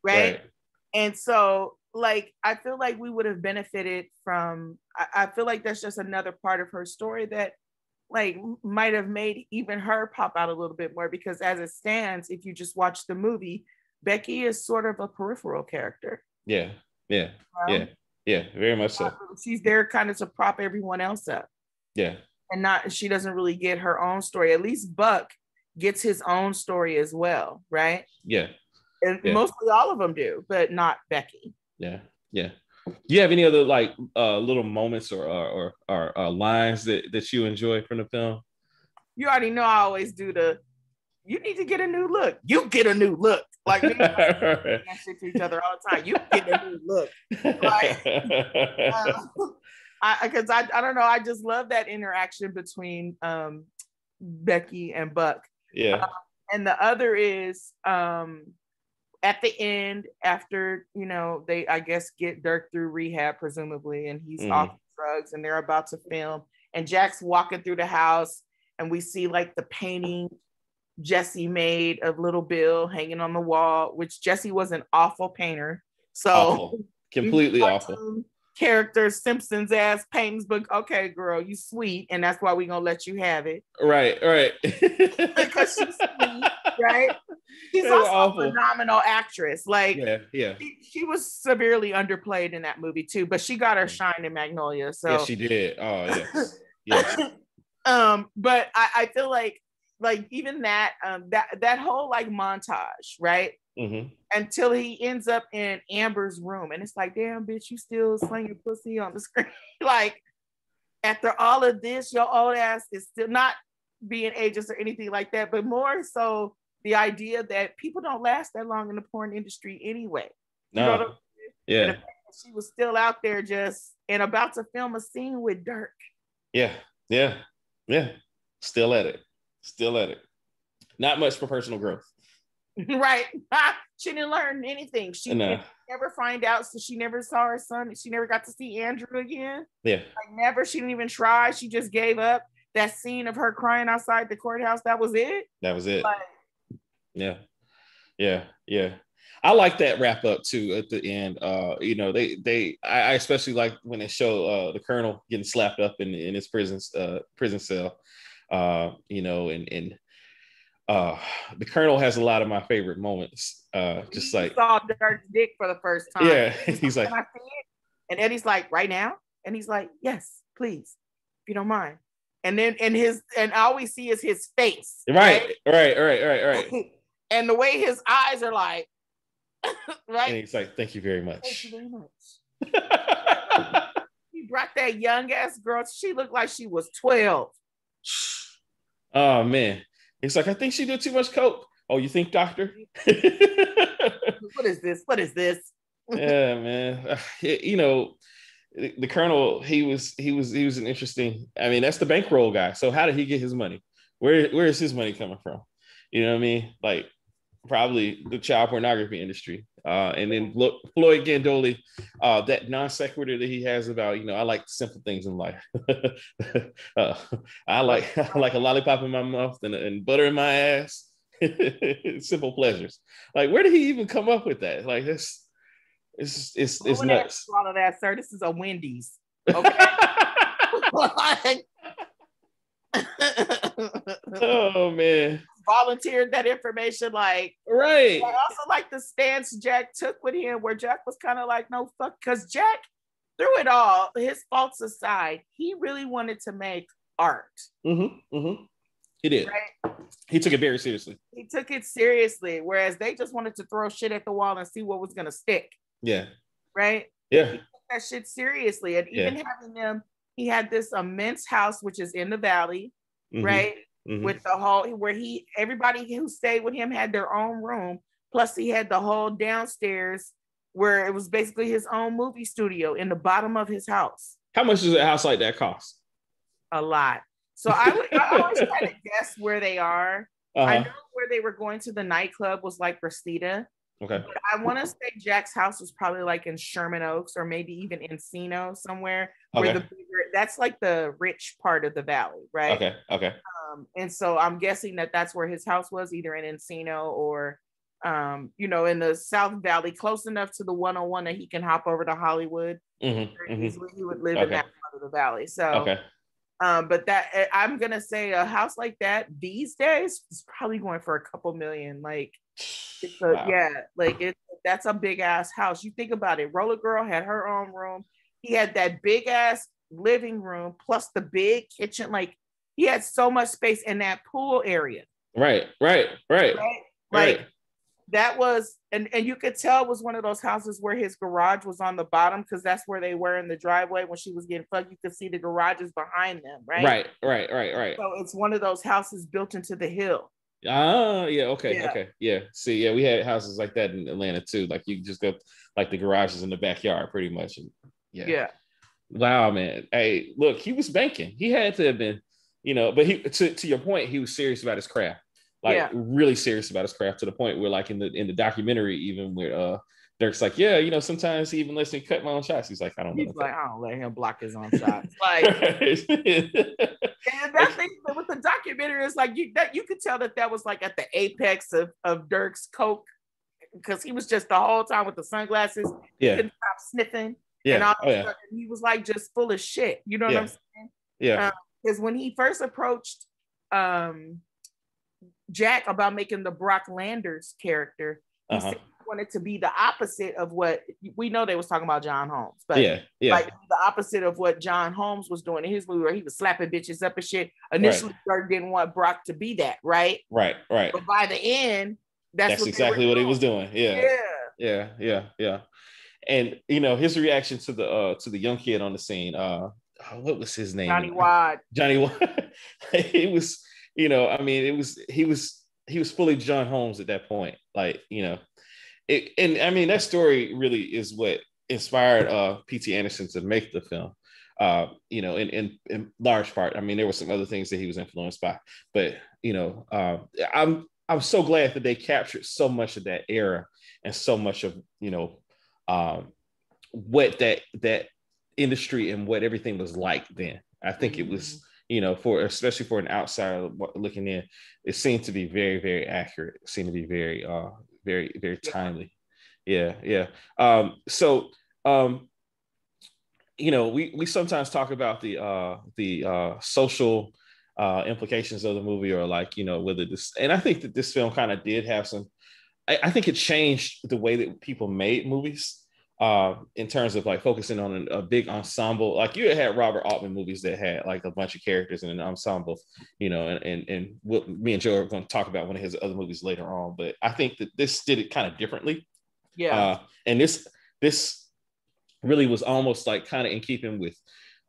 Speaker 1: Right.
Speaker 2: And so like, I feel like we would have benefited from, I feel like that's just another part of her story that like might have made even her pop out a little bit more, because as it stands, if you just watch the movie, Becky is sort of a peripheral character.
Speaker 1: Yeah, yeah, yeah, very much so.
Speaker 2: She's there kind of to prop everyone else up.
Speaker 1: Yeah.
Speaker 2: And not, she doesn't really get her own story. At least Buck gets his own story as well, right?
Speaker 1: Yeah.
Speaker 2: And mostly all of them do, but not Becky.
Speaker 1: Yeah, yeah. Do you have any other like little moments or lines that you enjoy from the film?
Speaker 2: You already know I always do the, you need to get a new look. You get a new look. Like we that shit to each other all the time. You get a new look. Like, because I don't know. I just love that interaction between Becky and Buck.
Speaker 1: Yeah.
Speaker 2: And the other is at the end, after, you know, they, I guess, get Dirk through rehab, presumably, and he's off drugs and they're about to film. And Jack's walking through the house and we see like the painting Jesse made of Little Bill hanging on the wall, which Jesse was an awful painter. So
Speaker 1: awful. Completely awful.
Speaker 2: Character, Simpsons ass paintings, but okay, girl, you sweet, and that's why we're gonna let you have it.
Speaker 1: Right.
Speaker 2: Because she's sweet, right? She's also a phenomenal actress. Like, she was severely underplayed in that movie too, but she got her shine in Magnolia. So
Speaker 1: yes, she did. Oh yes, yes.
Speaker 2: But I feel like even that that whole like montage, right?
Speaker 1: Mm-hmm.
Speaker 2: Until he ends up in Amber's room, and it's like, damn, bitch, you still slinging pussy on the screen. Like, after all of this, your old ass is still not being ageist or anything like that, but more so the idea that people don't last that long in the porn industry anyway. You know what I'm saying? And she was still out there just and about to film a scene with Dirk.
Speaker 1: Yeah. Still at it. Not much for personal growth.
Speaker 2: Right. She didn't learn anything. She didn't never find out. So she never saw her son. She never got to see Andrew again.
Speaker 1: Yeah.
Speaker 2: Like, never. She didn't even try. She just gave up. That scene of her crying outside the courthouse, that was it. Like,
Speaker 1: yeah. I like that wrap up too at the end. You know, I especially like when they show the Colonel getting slapped up in his prison cell. You know, and the Colonel has a lot of my favorite moments. Just like
Speaker 2: saw Dirk's dick for the first time.
Speaker 1: Yeah, he's like,
Speaker 2: can I see it? And Eddie's like, right now? And he's like, yes, please, if you don't mind. And then all we see is his face.
Speaker 1: Right.
Speaker 2: And the way his eyes are like, right.
Speaker 1: And he's like, thank you very much.
Speaker 2: Thank you very much. He brought that young ass girl. She looked like she was 12.
Speaker 1: Oh man. He's like, I think she did too much coke. Oh, you think, doctor?
Speaker 2: What is this?
Speaker 1: Yeah, man. You know, the Colonel, he was an interesting. I mean, that's the bankroll guy. So how did he get his money? Where is his money coming from? You know what I mean? Like, probably the child pornography industry. And then look, Floyd Gandoli, that non sequitur that he has about, you know, I like simple things in life. I like a lollipop in my mouth and butter in my ass. Simple pleasures. Like, where did he even come up with that? Like, it's nuts.
Speaker 2: Swallow that, sir. This is a Wendy's. Okay.
Speaker 1: Oh man.
Speaker 2: Volunteered that information, like,
Speaker 1: right.
Speaker 2: I also like the stance Jack took with him, where Jack was kind of like, no, fuck, because Jack, through it all, his faults aside, he really wanted to make art.
Speaker 1: He did. Right? He took it very seriously.
Speaker 2: He took it seriously, whereas they just wanted to throw shit at the wall and see what was gonna stick.
Speaker 1: Yeah.
Speaker 2: Right?
Speaker 1: Yeah.
Speaker 2: He took that shit seriously. And even having them, he had this immense house, which is in the valley, right? With the whole, where everybody who stayed with him had their own room. Plus he had the whole downstairs where it was basically his own movie studio in the bottom of his house.
Speaker 1: How much does a house like that cost?
Speaker 2: A lot. So I always try to guess where they are. I know where they were going to the nightclub was like Reseda.
Speaker 1: Okay.
Speaker 2: But I want to say Jack's house was probably like in Sherman Oaks or maybe even Encino somewhere. Where that's like the rich part of the valley, right?
Speaker 1: Okay.
Speaker 2: And so I'm guessing that's where his house was, either in Encino or you know, in the South Valley, close enough to the 101 that he can hop over to Hollywood. Easily he would live in that part of the valley. So, but that I'm gonna say a house like that these days is probably going for a couple million. Like, that's a big ass house. You think about it. Roller Girl had her own room. He had that big ass living room plus the big kitchen. Like, he had so much space in that pool area.
Speaker 1: Right.
Speaker 2: Like, that was, and you could tell it was one of those houses where his garage was on the bottom, because that's where they were in the driveway when she was getting fucked. You could see the garages behind them, right?
Speaker 1: Right.
Speaker 2: So it's one of those houses built into the hill.
Speaker 1: Okay. Yeah. See, yeah, we had houses like that in Atlanta too. Like, you just go, like, the garages in the backyard pretty much. And yeah. Wow, man. Hey, look, he was banking. He had to have been, you know, but he, to your point, he was serious about his craft. Like, really serious about his craft, to the point where, like, in the documentary, even where Dirk's like, yeah, you know, sometimes he even lets me cut my own shots. He's like, I don't
Speaker 2: let him block his own shots. Like, and that thing with the documentary is like, you could tell that was like at the apex of Dirk's coke, because he was just the whole time with the sunglasses. He couldn't stop sniffing. And all of a sudden, he was like just full of shit. You know what I'm saying?
Speaker 1: Yeah.
Speaker 2: Because when he first approached Jack about making the Brock Landers character, he said he wanted to be the opposite of what we know. They was talking about John Holmes, but like the opposite of what John Holmes was doing in his movie, where he was slapping bitches up and shit. Initially, Dirk didn't want Brock to be that, right? But by the end, that's
Speaker 1: exactly what he was doing. Yeah. And, you know, his reaction to the young kid on the scene, what was his name? Johnny Watt. He was, you know, I mean, he was fully John Holmes at that point. Like, you know, and I mean, that story really is what inspired P.T. Anderson to make the film. You know, in large part. I mean, there were some other things that he was influenced by, but, you know, I'm so glad that they captured so much of that era and so much of, you know, what that industry and what everything was like then. I think it was, you know, especially for an outsider looking in, it seemed to be very, very accurate. It seemed to be very, very, very timely. Yeah. So, you know, we sometimes talk about the social implications of the movie, or, like, you know, whether this, and I think that this film kind of did have some. I think it changed the way that people made movies. In terms of, like, focusing on a big ensemble. Like, you had Robert Altman movies that had, like, a bunch of characters in an ensemble, you know, and what me and Joe are going to talk about one of his other movies later on. But I think that this did it kind of differently. And this really was almost like kind of in keeping with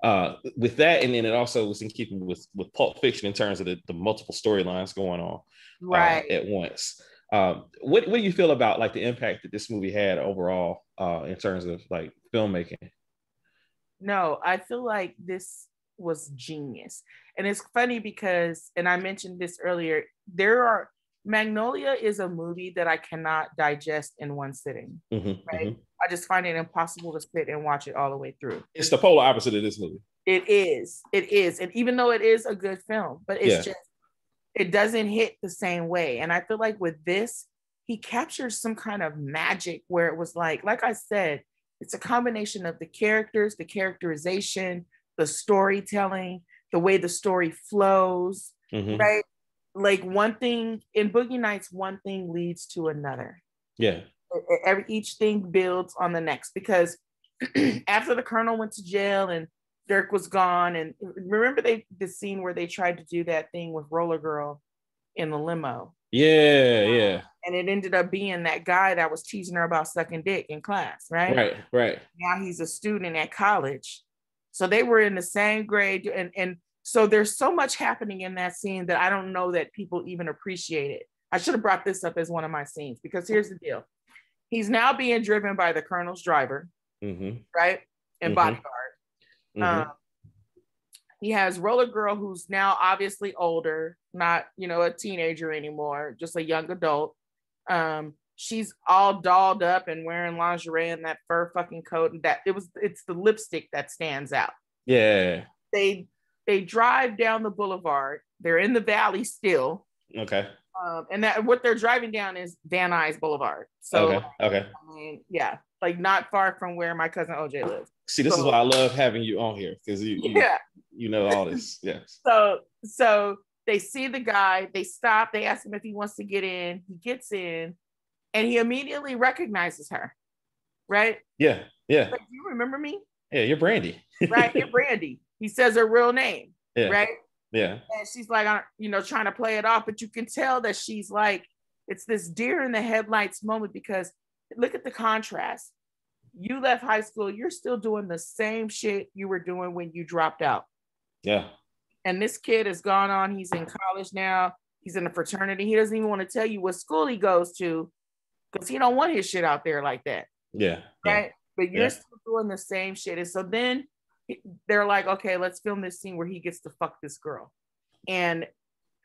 Speaker 1: that, and then it also was in keeping with Pulp Fiction in terms of the multiple storylines going on at once. What do you feel about, like, the impact that this movie had overall in terms of, like, filmmaking?
Speaker 2: No, I feel like this was genius. And it's funny because, and I mentioned this earlier, Magnolia is a movie that I cannot digest in one sitting. I just find it impossible to sit and watch it all the way through.
Speaker 1: It's the polar opposite of this movie.
Speaker 2: It is. And even though it is a good film, but it's just, it doesn't hit the same way. And I feel like with this, he captures some kind of magic where it was like I said, it's a combination of the characters, the characterization, the storytelling, the way the story flows, right? Like, one thing in Boogie Nights, one thing leads to another. Each thing builds on the next, because after the Colonel went to jail and Dirk was gone, and remember the scene where they tried to do that thing with Roller Girl in the limo. And it ended up being that guy that was teasing her about sucking dick in class, right? Now he's a student at college. So they were in the same grade, and so there's so much happening in that scene that I don't know that people even appreciate it. I should have brought this up as one of my scenes, because here's the deal. He's now being driven by the Colonel's driver, right? And bodyguard. He has Roller Girl, who's now obviously older, not, you know, a teenager anymore, just a young adult. She's all dolled up and wearing lingerie and that fur fucking coat, and it's the lipstick that stands out. They drive down the boulevard. They're in the valley still. And that what they're driving down is Van Nuys Boulevard. So
Speaker 1: okay.
Speaker 2: I mean, yeah, like not far from where my cousin OJ lives.
Speaker 1: See, this is why I love having you on here, because you know all this. Yes.
Speaker 2: So they see the guy, they stop, they ask him if he wants to get in. He gets in, and he immediately recognizes her. Right?
Speaker 1: Yeah.
Speaker 2: Like, do you remember me?
Speaker 1: Yeah, you're Brandy.
Speaker 2: Right, you're Brandy. He says her real name.
Speaker 1: Yeah.
Speaker 2: Right?
Speaker 1: Yeah.
Speaker 2: And she's like, trying to play it off, but you can tell that she's like, it's this deer in the headlights moment, because look at the contrast. You left high school, you're still doing the same shit you were doing when you dropped out.
Speaker 1: Yeah.
Speaker 2: And this kid has gone on, he's in college now, he's in a fraternity. He doesn't even want to tell you what school he goes to, because he don't want his shit out there like that.
Speaker 1: Yeah.
Speaker 2: Right? But you're still doing the same shit. And so then they're like, okay, let's film this scene where he gets to fuck this girl. And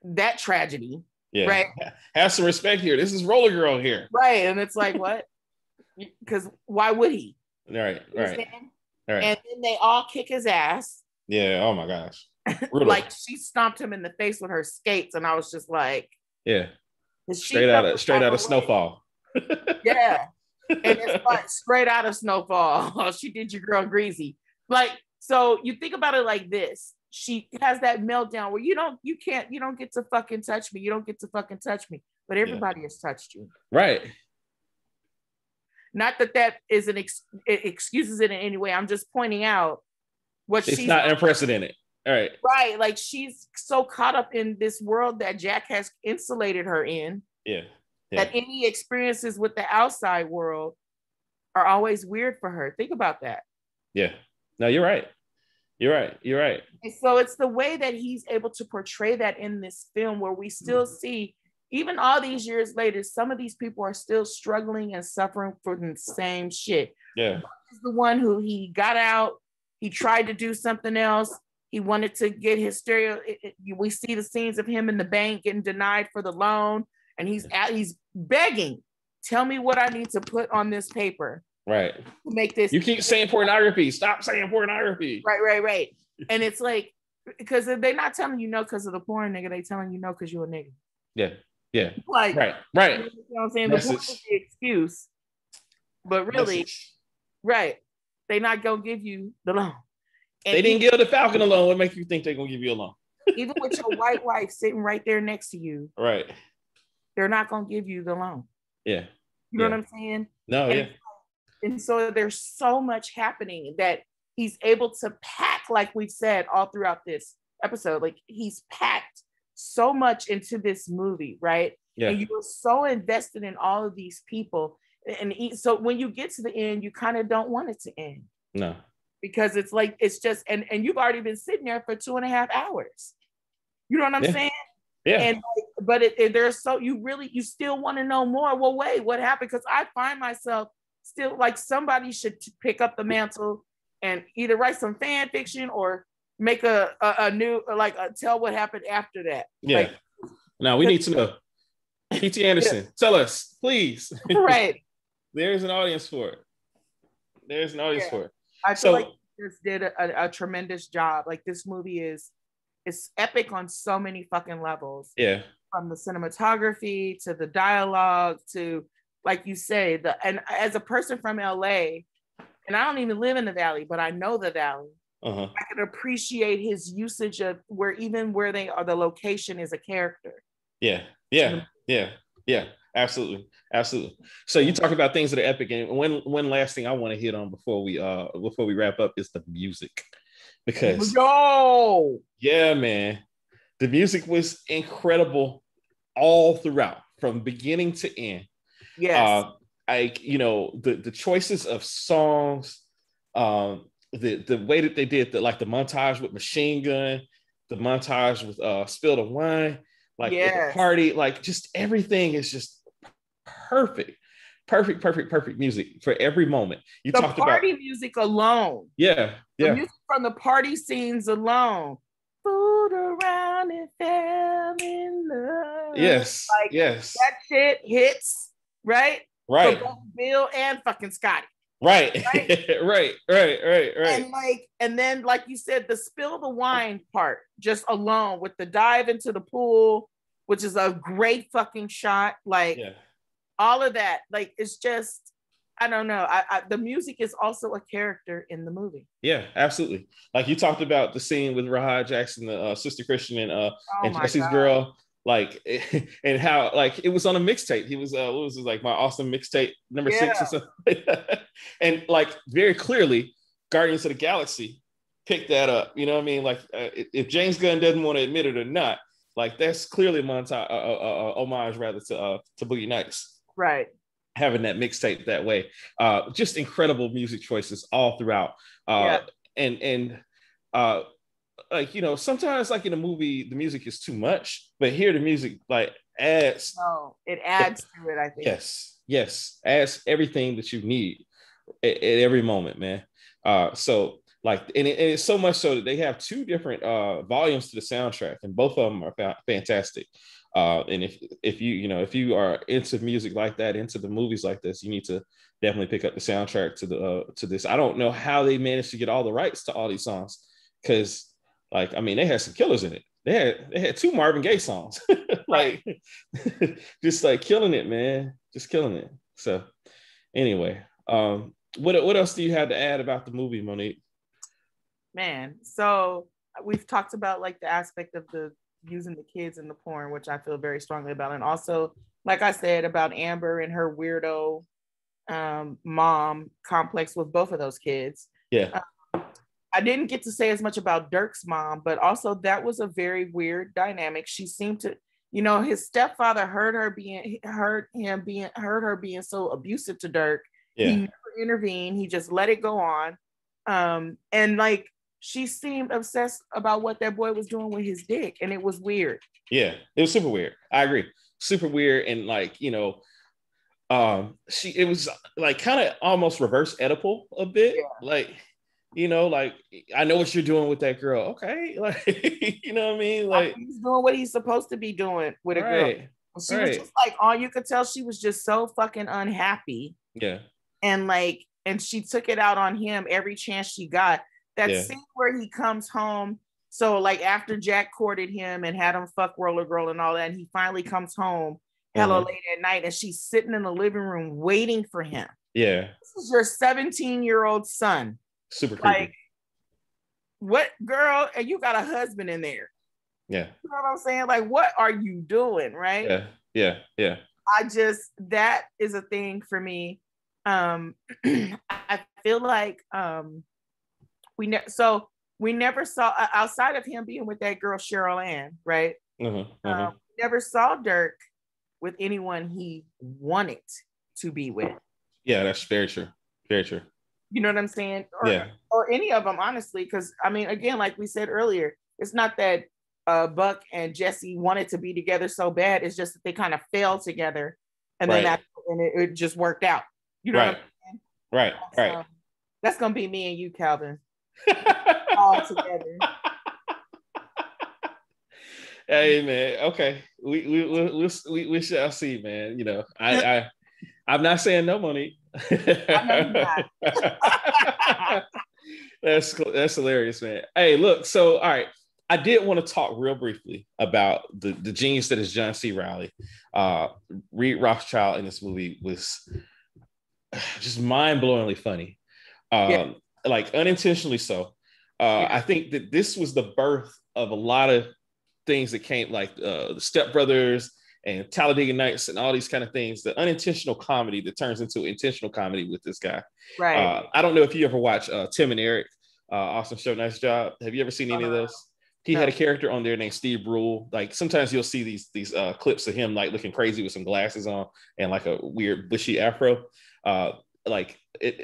Speaker 2: that tragedy, right?
Speaker 1: Have some respect here. This is Roller Girl here.
Speaker 2: Right. And it's like, what? Because why would he?
Speaker 1: Right. And
Speaker 2: then they all kick his ass.
Speaker 1: Yeah. Oh my gosh.
Speaker 2: Like she stomped him in the face with her skates. And I was just like,
Speaker 1: yeah. Straight out of Snowfall.
Speaker 2: Yeah. And it's like straight out of Snowfall. She did your girl greasy. Like, so you think about it like this. She has that meltdown where you don't get to fucking touch me. You don't get to fucking touch me. But everybody has touched you.
Speaker 1: Right.
Speaker 2: Not that is it excuses it in any way. I'm just pointing out what she's
Speaker 1: not unprecedented. All right.
Speaker 2: Right. Like she's so caught up in this world that Jack has insulated her in.
Speaker 1: Yeah.
Speaker 2: That any experiences with the outside world are always weird for her. Think about that.
Speaker 1: Yeah. No, you're right. And
Speaker 2: so it's the way that he's able to portray that in this film, where we still see, even all these years later, some of these people are still struggling and suffering from the same shit.
Speaker 1: Yeah.
Speaker 2: He's the one who he got out, he tried to do something else. He wanted to get his stereo. We see the scenes of him in the bank getting denied for the loan. And he's begging, tell me what I need to put on this paper.
Speaker 1: Right.
Speaker 2: To make this.
Speaker 1: You keep saying pornography. Stop saying pornography.
Speaker 2: Right. And it's like, because they're not telling you no because of the porn, nigga. They telling you no because you're a nigga.
Speaker 1: Yeah.
Speaker 2: Like,
Speaker 1: right.
Speaker 2: You know what I'm saying? The porn is the excuse. But really, right. They're not going to give you the loan.
Speaker 1: And they didn't give the Falcon a loan. What makes you think they're going to give you a loan?
Speaker 2: Even with your white wife sitting right there next to you.
Speaker 1: Right.
Speaker 2: They're not going to give you the loan.
Speaker 1: Yeah.
Speaker 2: You know what I'm saying?
Speaker 1: No,
Speaker 2: And so there's so much happening that he's able to pack, like we've said all throughout this episode. Like he's packed so much into this movie, right?
Speaker 1: Yeah.
Speaker 2: And you were so invested in all of these people. And so when you get to the end, you kind of don't want it to end.
Speaker 1: No.
Speaker 2: Because it's like, it's just, and you've already been sitting there for 2.5 hours. You know what I'm saying?
Speaker 1: Yeah.
Speaker 2: And but there's so you still want to know more. Well, wait, what happened? Because I find myself still like somebody should pick up the mantle and either write some fan fiction or make a new tell what happened after that.
Speaker 1: Yeah. Now we need to know. P.T. Anderson, tell us, please.
Speaker 2: Right.
Speaker 1: There's an audience for it.
Speaker 2: I feel like this did a tremendous job. Like this movie is epic on so many fucking levels.
Speaker 1: Yeah.
Speaker 2: From the cinematography to the dialogue to, like you say, and as a person from LA, and I don't even live in the Valley, but I know the Valley.
Speaker 1: Uh-huh.
Speaker 2: I can appreciate his usage of where they are, the location is a character.
Speaker 1: Yeah. Absolutely. So you talk about things that are epic, and one last thing I want to hit on before we wrap up is the music, because yeah, man, the music was incredible all throughout from beginning to end.
Speaker 2: Yes.
Speaker 1: The choices of songs, the way that they did the montage with Machine Gun, the montage with Spill the Wine, the party, just everything is just perfect music for every moment. You talked about
Speaker 2: party music alone.
Speaker 1: The
Speaker 2: music from the party scenes alone. Fooled around and fell in love.
Speaker 1: Yes.
Speaker 2: That shit hits, right?
Speaker 1: Right.
Speaker 2: For both Bill and fucking Scotty.
Speaker 1: Right.
Speaker 2: Right.
Speaker 1: Right.
Speaker 2: And then, like you said, the spill the wine part just alone with the dive into the pool which is a great fucking shot. Like all of that, like it's just, I don't know. The music is also a character in the movie.
Speaker 1: Yeah, absolutely. Like you talked about the scene with Rahad Jackson, the Sister Christian, and Jesse's girl, like, and how like it was on a mixtape. He was what was it, like My Awesome Mixtape number 6 or something. And like very clearly, Guardians of the Galaxy picked that up. You know what I mean? Like if James Gunn doesn't want to admit it or not, like that's clearly a homage rather to Boogie Nights.
Speaker 2: Right.
Speaker 1: Having that mixtape that way. Just incredible music choices all throughout. And like, you know, sometimes like in a movie, the music is too much, but here the music like adds.
Speaker 2: No, it adds to it, I think.
Speaker 1: Yes. Adds everything that you need at every moment, man. So like, and it's so much so that they have 2 different volumes to the soundtrack, and both of them are fantastic. And if you are into music like that, into the movies like this, you need to definitely pick up the soundtrack to this. I don't know how they managed to get all the rights to all these songs, because like, I mean, they had some killers in it. They had 2 Marvin Gaye songs, like just like killing it, man, just killing it. So anyway, what else do you have to add about the movie, Monique?
Speaker 2: Man, so we've talked about like the aspect of the using the kids in the porn, which I feel very strongly about, and also, like I said, about Amber and her weirdo mom complex with both of those kids. I didn't get to say as much about Dirk's mom, but also that was a very weird dynamic. She seemed to, you know, his stepfather heard her being so abusive to Dirk. He never intervened. He just let it go on. And like, she seemed obsessed about what that boy was doing with his dick, and it was weird. Yeah,
Speaker 1: it was super weird. I agree. Super weird. And like, you know, it was like kind of almost reverse Oedipal a bit. Like, you know, like, I know what you're doing with that girl. Okay. Like, you know what I mean? Like,
Speaker 2: he's doing what he's supposed to be doing with a girl. She was just like, you could tell she was just so fucking unhappy.
Speaker 1: Yeah.
Speaker 2: And like, and she took it out on him every chance she got. That scene where he comes home. So like after Jack courted him and had him fuck Roller Girl and all that, and he finally comes home hella late at night, and she's sitting in the living room waiting for him.
Speaker 1: Yeah.
Speaker 2: This is your 17-year-old son.
Speaker 1: Super creepy. Like,
Speaker 2: what, girl? And you got a husband in there.
Speaker 1: Yeah.
Speaker 2: You know what I'm saying? Like, what are you doing? Right?
Speaker 1: Yeah.
Speaker 2: That is a thing for me. I feel like we never saw, outside of him being with that girl Cheryl Ann, right? We never saw Dirk with anyone he wanted to be with.
Speaker 1: Yeah, that's very true. Very true.
Speaker 2: You know what I'm saying? Or any of them, honestly, because I mean, again, like we said earlier, it's not that Buck and Jesse wanted to be together so bad. It's just that they kind of fell together, and then it just worked out. You know what I'm saying? Right. That's gonna be me and you, Calvin, all together.
Speaker 1: Hey man, okay, we shall see, man. You know, I'm not saying no, Monique. I know you're not. That's hilarious, man. Hey, look, so all right, I did want to talk real briefly about the genius that is John C. Reilly. Reed Rothschild in this movie was just mind-blowingly funny, like unintentionally so. I think that this was the birth of a lot of things that came, like the Step Brothers and Talladega Nights and all these kind of things, the unintentional comedy that turns into intentional comedy with this guy.
Speaker 2: Right.
Speaker 1: I don't know if you ever watch Tim and Eric, Awesome Show, Nice Job. Have you ever seen any of those? He had a character on there named Steve Brule. Like sometimes you'll see these clips of him like looking crazy with some glasses on and like a weird bushy afro.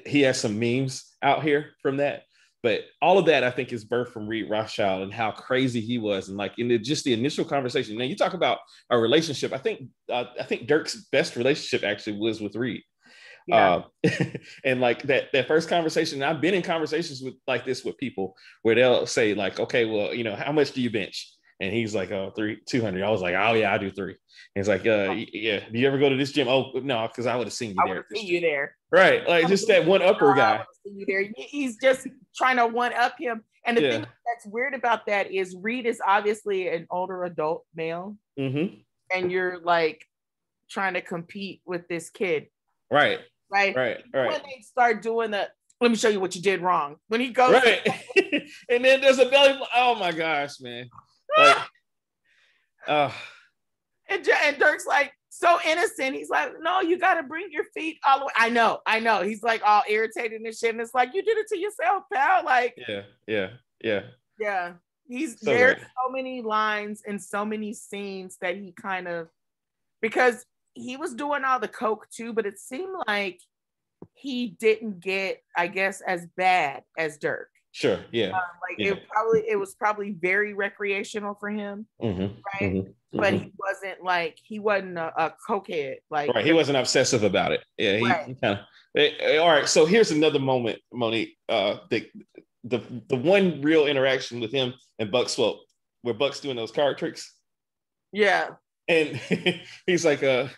Speaker 1: He has some memes out here from that. But all of that, I think, is birthed from Reed Rothschild and how crazy he was. And like in just the initial conversation, now you talk about a relationship. I think Dirk's best relationship actually was with Reed. Yeah. And like that first conversation, I've been in conversations with like this with people where they'll say like, okay, well, you know, how much do you bench? And he's like, 200. I was like, oh yeah, I do 3. And he's like, yeah. Do you ever go to this gym? Oh no, because I would have seen you there. I would have seen you there. Right. Like just that one upper guy.
Speaker 2: You there. He's just trying to one up him. And the thing that's weird about that is Reed is obviously an older adult male.
Speaker 1: Mm-hmm.
Speaker 2: and you're like trying to compete with this kid.
Speaker 1: Right.
Speaker 2: Right.
Speaker 1: Right.
Speaker 2: When they start doing the, let me show you what you did wrong. When he goes,
Speaker 1: right. And then there's a belly. Oh my gosh, man. Like,
Speaker 2: and Dirk's like so innocent. He's like, no, you got to bring your feet all the way. I know. He's like all irritated and shit. And it's like, you did it to yourself, pal. Like,
Speaker 1: yeah.
Speaker 2: There's so many lines and so many scenes that he kind of, because he was doing all the coke too, but it seemed like he didn't get, I guess, as bad as Dirk.
Speaker 1: Sure, yeah.
Speaker 2: It was probably very recreational for him, right? But he wasn't a cokehead. Like,
Speaker 1: right, he wasn't obsessive about it. Yeah, he kind of. All right, so here's another moment, Monique. The one real interaction with him and Buck Swope, where Buck's doing those card tricks.
Speaker 2: Yeah.
Speaker 1: And he's like, so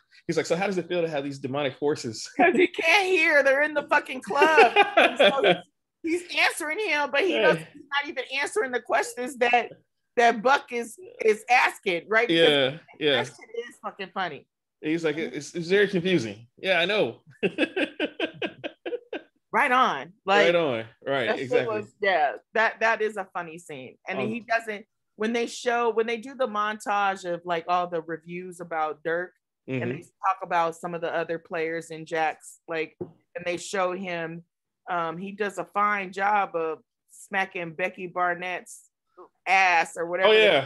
Speaker 1: how does it feel to have these demonic forces?
Speaker 2: Because he can't hear. They're in the fucking club. So he's answering him, but he's not even answering the questions that Buck is asking, right?
Speaker 1: Because
Speaker 2: that shit is fucking funny.
Speaker 1: He's like, it's very confusing. Yeah, I know.
Speaker 2: Right on. Like,
Speaker 1: right on. Right, exactly.
Speaker 2: That is a funny scene. And he doesn't, when they do the montage of like all the reviews about Dirk, and they talk about some of the other players in Jack's, like, and they show him, he does a fine job of smacking Becky Barnett's ass or whatever.
Speaker 1: Oh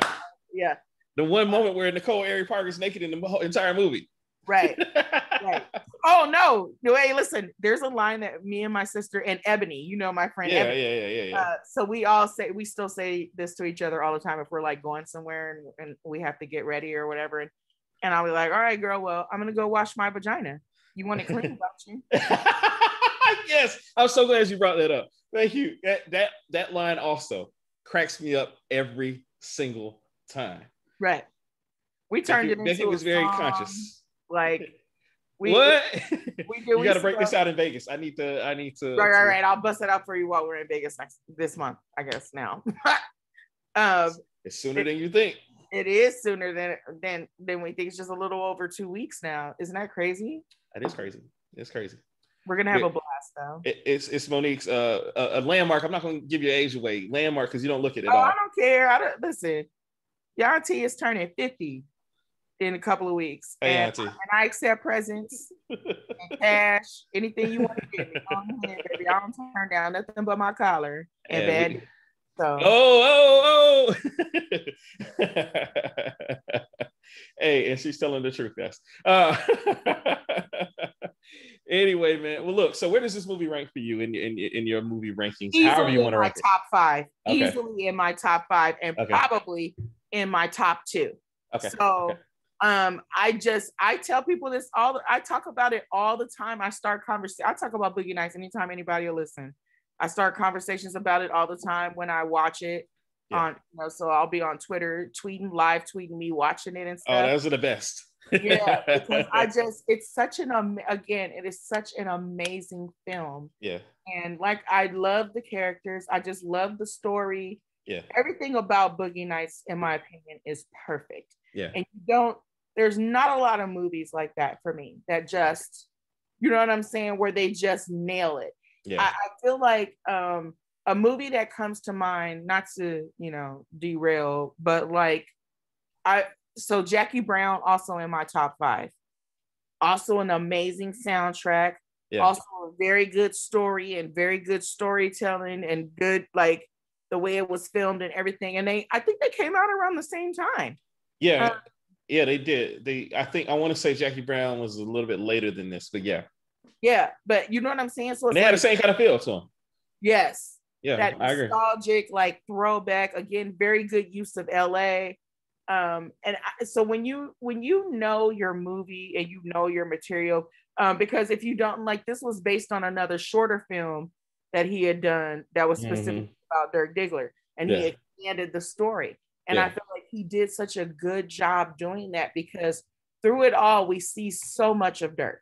Speaker 2: yeah.
Speaker 1: The one moment where Nicole Ari Parker's naked in the whole entire movie.
Speaker 2: Right. Oh no! Hey, listen. There's a line that me and my sister and Ebony, you know, my friend. Ebony,
Speaker 1: yeah.
Speaker 2: So we still say this to each other all the time if we're like going somewhere and we have to get ready or whatever. And I'll be like, all right, girl. Well, I'm gonna go wash my vagina. You want it clean, don't you?
Speaker 1: Yes, I'm so glad you brought that up. Thank you. That line also cracks me up every single time.
Speaker 2: Right. We turned it into
Speaker 1: Becky was very conscious.
Speaker 2: Like,
Speaker 1: you got to break this out in Vegas. I need to.
Speaker 2: Right. I'll bust it out for you while we're in Vegas this month, I guess now.
Speaker 1: It's sooner than you think.
Speaker 2: It is sooner than we think. It's just a little over 2 weeks now. Isn't that crazy?
Speaker 1: That is crazy. It's crazy.
Speaker 2: We're gonna have a blast though.
Speaker 1: It's Monique's a landmark. I'm not gonna give your age away. Landmark because you don't look at it all.
Speaker 2: I don't care. Listen. Your auntie is turning 50 in a couple of weeks.
Speaker 1: Hey,
Speaker 2: and I accept presents and cash, anything you want to give me. Baby. I don't turn down nothing but my collar and bad. So.
Speaker 1: Oh. Hey, and she's telling the truth, guys. Anyway, man. Well, look. So, where does this movie rank for you in your movie rankings?
Speaker 2: Easily
Speaker 1: however you want to rank it.
Speaker 2: Top 5. Okay. Easily in my top 5, and probably in my top 2.
Speaker 1: Okay.
Speaker 2: So, I tell people this I talk about it all the time. I talk about Boogie Nights anytime anybody will listen. I start conversations about it all the time when I watch it. So I'll be on Twitter live tweeting me watching it and stuff.
Speaker 1: Oh, those are the best.
Speaker 2: Yeah, because it's such it is such an amazing film.
Speaker 1: Yeah.
Speaker 2: And like, I love the characters. I just love the story.
Speaker 1: Yeah.
Speaker 2: Everything about Boogie Nights, in my opinion, is perfect.
Speaker 1: Yeah.
Speaker 2: And there's not a lot of movies like that for me that just, you know what I'm saying, where they just nail it.
Speaker 1: Yeah.
Speaker 2: I feel like a movie that comes to mind, not to, derail, but like so Jackie Brown, also in my top 5. Also an amazing soundtrack. Yeah. Also a very good story and very good storytelling and good, like, the way it was filmed and everything. And I think they came out around the same time.
Speaker 1: Yeah. Yeah, they did. I want to say Jackie Brown was a little bit later than this, but yeah.
Speaker 2: Yeah, but you know what I'm saying? So
Speaker 1: they had the same kind of feel to them.
Speaker 2: Yes.
Speaker 1: Yeah,
Speaker 2: that nostalgic, like, throwback. Again, very good use of LA. So when you know your movie and you know your material, because if you don't, like, this was based on another shorter film that he had done that was specific about Dirk Diggler, and he expanded the story. And I feel like he did such a good job doing that, because through it all, we see so much of Dirk.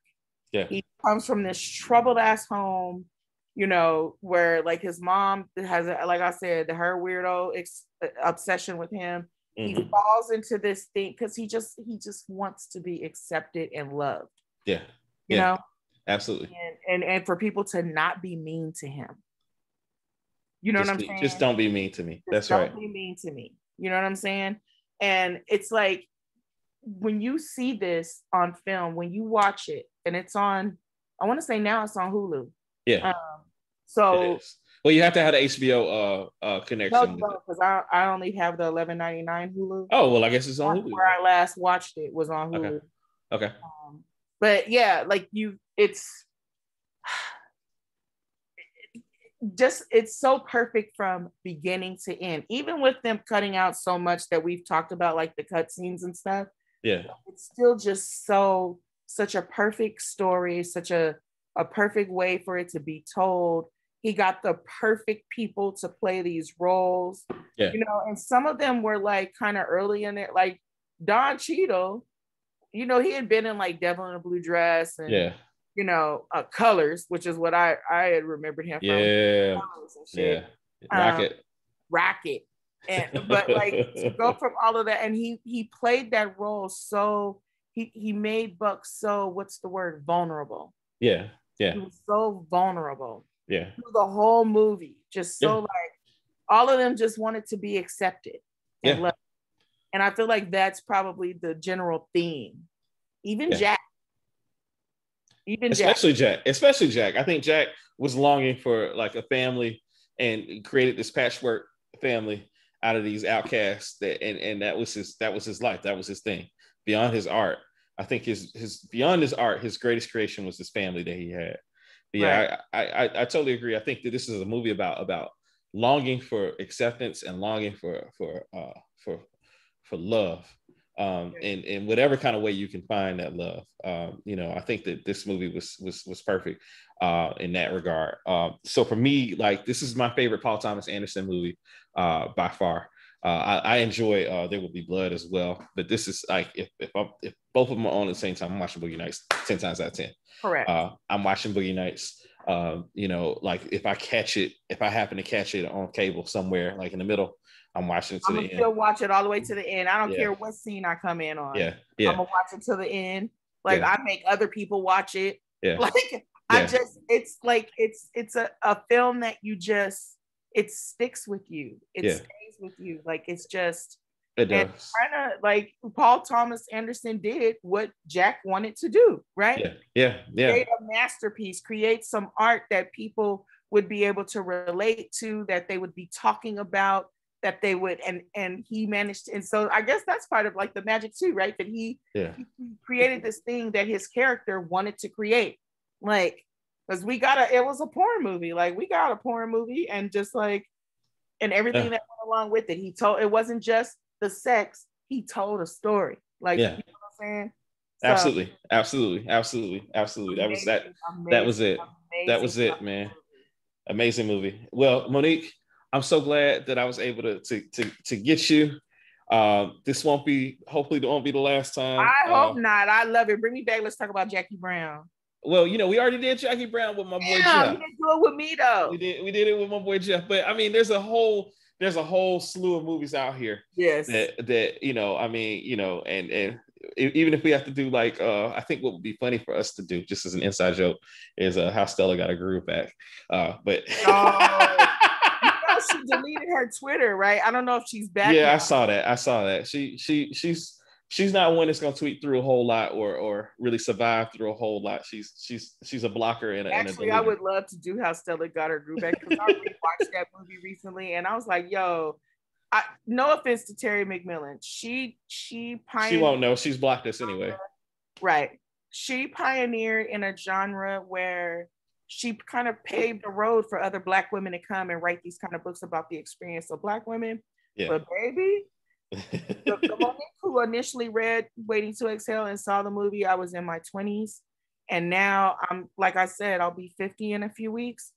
Speaker 1: Yeah.
Speaker 2: He comes from this troubled ass home, where, like, his mom has, like I said, her weirdo obsession with him. he falls into this thing because he just wants to be accepted and loved.
Speaker 1: Yeah.
Speaker 2: You know?
Speaker 1: Absolutely.
Speaker 2: And for people to not be mean to him. You know what I'm saying?
Speaker 1: Just don't be mean to me. That's right.
Speaker 2: Don't be mean to me. You know what I'm saying? And it's like when you see this on film, when you watch it, and it's on, I want to say now it's on Hulu.
Speaker 1: Yeah.
Speaker 2: So
Speaker 1: well, you have to have the HBO connection.
Speaker 2: No, because I only have the $11.99 Hulu.
Speaker 1: Oh well, I guess it's on Hulu.
Speaker 2: Where I last watched it was on Hulu.
Speaker 1: Okay.
Speaker 2: But yeah, like it's so perfect from beginning to end. Even with them cutting out so much that we've talked about, like the cut scenes and stuff.
Speaker 1: Yeah,
Speaker 2: it's still just such a perfect story, such a perfect way for it to be told. He got the perfect people to play these roles, you know, and some of them were like kind of early in it, like Don Cheadle, you know, he had been in like Devil in a Blue Dress and you know, Colors, which is what I had remembered him from. Rocket. And but like to go from all of that, and he played that role so he made Buck so, what's the word, vulnerable. He was so vulnerable through the whole movie, just so like all of them just wanted to be accepted and loved. And I feel like that's probably the general theme. Even Jack.
Speaker 1: Especially Jack. I think Jack was longing for like a family and created this patchwork family out of these outcasts and that was his life. That was his thing. Beyond his art, I think his beyond his art, his greatest creation was this family that he had. But yeah, right. I totally agree. I think that this is a movie about longing for acceptance and longing for love. In whatever kind of way you can find that love. You know, I think that this movie was perfect in that regard. So for me, like, this is my favorite Paul Thomas Anderson movie by far. I enjoy There Will Be Blood as well, but this is like if both of them are on at the same time, I'm watching Boogie Nights 10 times out of 10.
Speaker 2: Correct.
Speaker 1: I'm watching Boogie Nights. You know, like if I happen to catch it on cable somewhere, like in the middle, I'm watching it to the end. I'm
Speaker 2: still watch it all the way to the end. I don't care what scene I come in on.
Speaker 1: I'm
Speaker 2: gonna watch it to the end. Like I make other people watch it. Like it's like it's a film that it sticks with you. It stays with you. Like it's just
Speaker 1: it does.
Speaker 2: Kind of like Paul Thomas Anderson did what Jack wanted to do, right? Create a masterpiece, create some art that people would be able to relate to, that they would be talking about, that they would, and he managed to, and so I guess that's part of like the magic too, right? That he created this thing that his character wanted to create, like, because it was a porn movie, like we got a porn movie, and just like, and everything that went along with it. It wasn't just the sex, he told a story, like, you know what I'm saying?
Speaker 1: Absolutely. That was it, man. Amazing movie. Well, Monique, I'm so glad that I was able to get you. This hopefully won't be the last time.
Speaker 2: I hope not. I love it. Bring me back. Let's talk about Jackie Brown.
Speaker 1: Well, you know, we already did Jackie Brown with my boy Jeff.
Speaker 2: You didn't do it with me though.
Speaker 1: We did it with my boy Jeff. But I mean, there's a whole slew of movies out here.
Speaker 2: Yes.
Speaker 1: That you know, I mean, you know, and even if we have to do like, I think what would be funny for us to do, just as an inside joke, is how Stella got a groove back. But
Speaker 2: she deleted her Twitter, right? I don't know if she's back.
Speaker 1: Yeah, now. I saw that. She's not one that's gonna tweet through a whole lot or really survive through a whole lot. She's a blocker and
Speaker 2: actually, I would love to do how Stella got her groove back, because I rewatched that movie recently and I was like, yo, no offense to Terry McMillan, she pioneered.
Speaker 1: She won't know. She's blocked us anyway.
Speaker 2: Right. She pioneered in a genre where she kind of paved the road for other Black women to come and write these kind of books about the experience of Black women. But baby, the Monique who initially read Waiting to Exhale and saw the movie, I was in my 20s. And now I'm, like I said, I'll be 50 in a few weeks.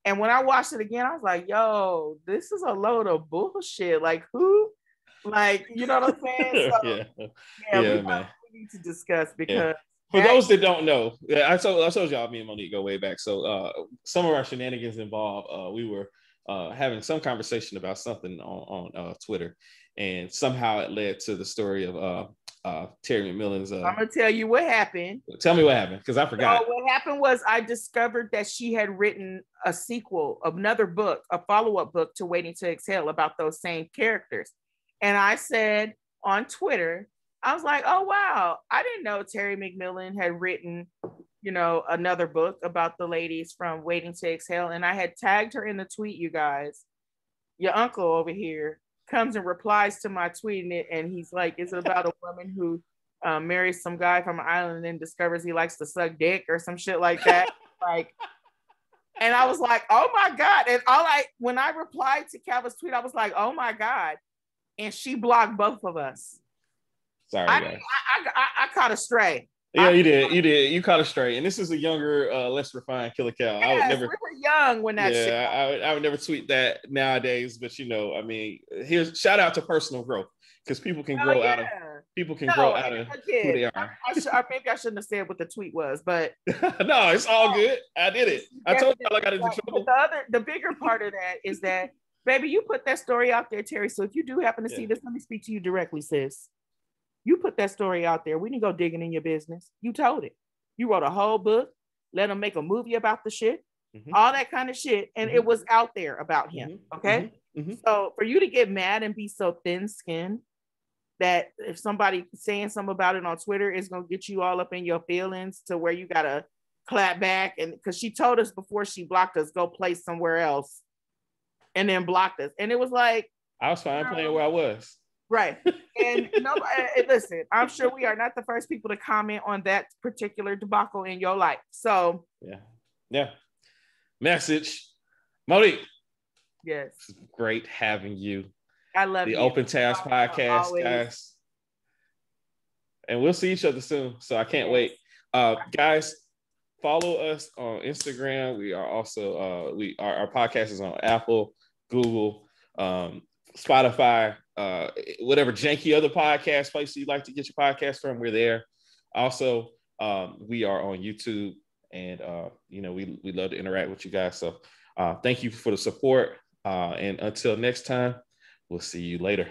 Speaker 2: And when I watched it again, I was like, yo, this is a load of bullshit. Like, who? Like, you know what I'm saying? So, man. We need to discuss, because
Speaker 1: for those that don't know, I told y'all me and Monique go way back. So some of our shenanigans involved, we were having some conversation about something on Twitter, and somehow it led to the story of Terry McMillan's.
Speaker 2: I'm gonna tell you what happened.
Speaker 1: Tell me what happened, because I forgot.
Speaker 2: So what happened was I discovered that she had written a sequel, another book, a follow-up book to Waiting to Exhale about those same characters. And I said on Twitter, I was like, oh wow, I didn't know Terry McMillan had written, another book about the ladies from Waiting to Exhale. And I had tagged her in the tweet, you guys. Your uncle over here comes and replies to my tweet, and he's like, is it about a woman who marries some guy from an island and then discovers he likes to suck dick or some shit like that? Like, and I was like, oh my God. And when I replied to Calvin's tweet, I was like, oh my God. And she blocked both of us.
Speaker 1: Sorry,
Speaker 2: guys. I caught a stray.
Speaker 1: Yeah, you did. You caught a stray. And this is a younger, less refined Killer Cal.
Speaker 2: Yes, I would never. We were young when that shit.
Speaker 1: I would never tweet that nowadays. But here's shout out to personal growth, because people can grow out of grow out of who they are.
Speaker 2: Maybe I shouldn't have said what the tweet was, but
Speaker 1: no, it's all good. I did it. I told you I got into trouble.
Speaker 2: The bigger part of that is that, baby, you put that story out there, Terry. So if you do happen to see this, let me speak to you directly, sis. You put that story out there. We didn't go digging in your business. You told it. You wrote a whole book, let them make a movie about the shit, all that kind of shit. And it was out there about him. Okay. So for you to get mad and be so thin-skinned that if somebody saying something about it on Twitter is going to get you all up in your feelings to where you got to clap back. And because she told us before she blocked us, go play somewhere else, and then blocked us. And it was like,
Speaker 1: I was fine playing where I was.
Speaker 2: Right. And listen, I'm sure we are not the first people to comment on that particular debacle in your life. So
Speaker 1: yeah. Message. Monique.
Speaker 2: Yes.
Speaker 1: It's great having you.
Speaker 2: I love
Speaker 1: the Open Task podcast, always. Guys. And we'll see each other soon. So I can't wait. Guys, follow us on Instagram. We are also our podcast is on Apple, Google, Spotify, whatever janky other podcast place you like to get your podcast from, we're there. Also, we are on YouTube, and we love to interact with you guys. So thank you for the support. And until next time, we'll see you later.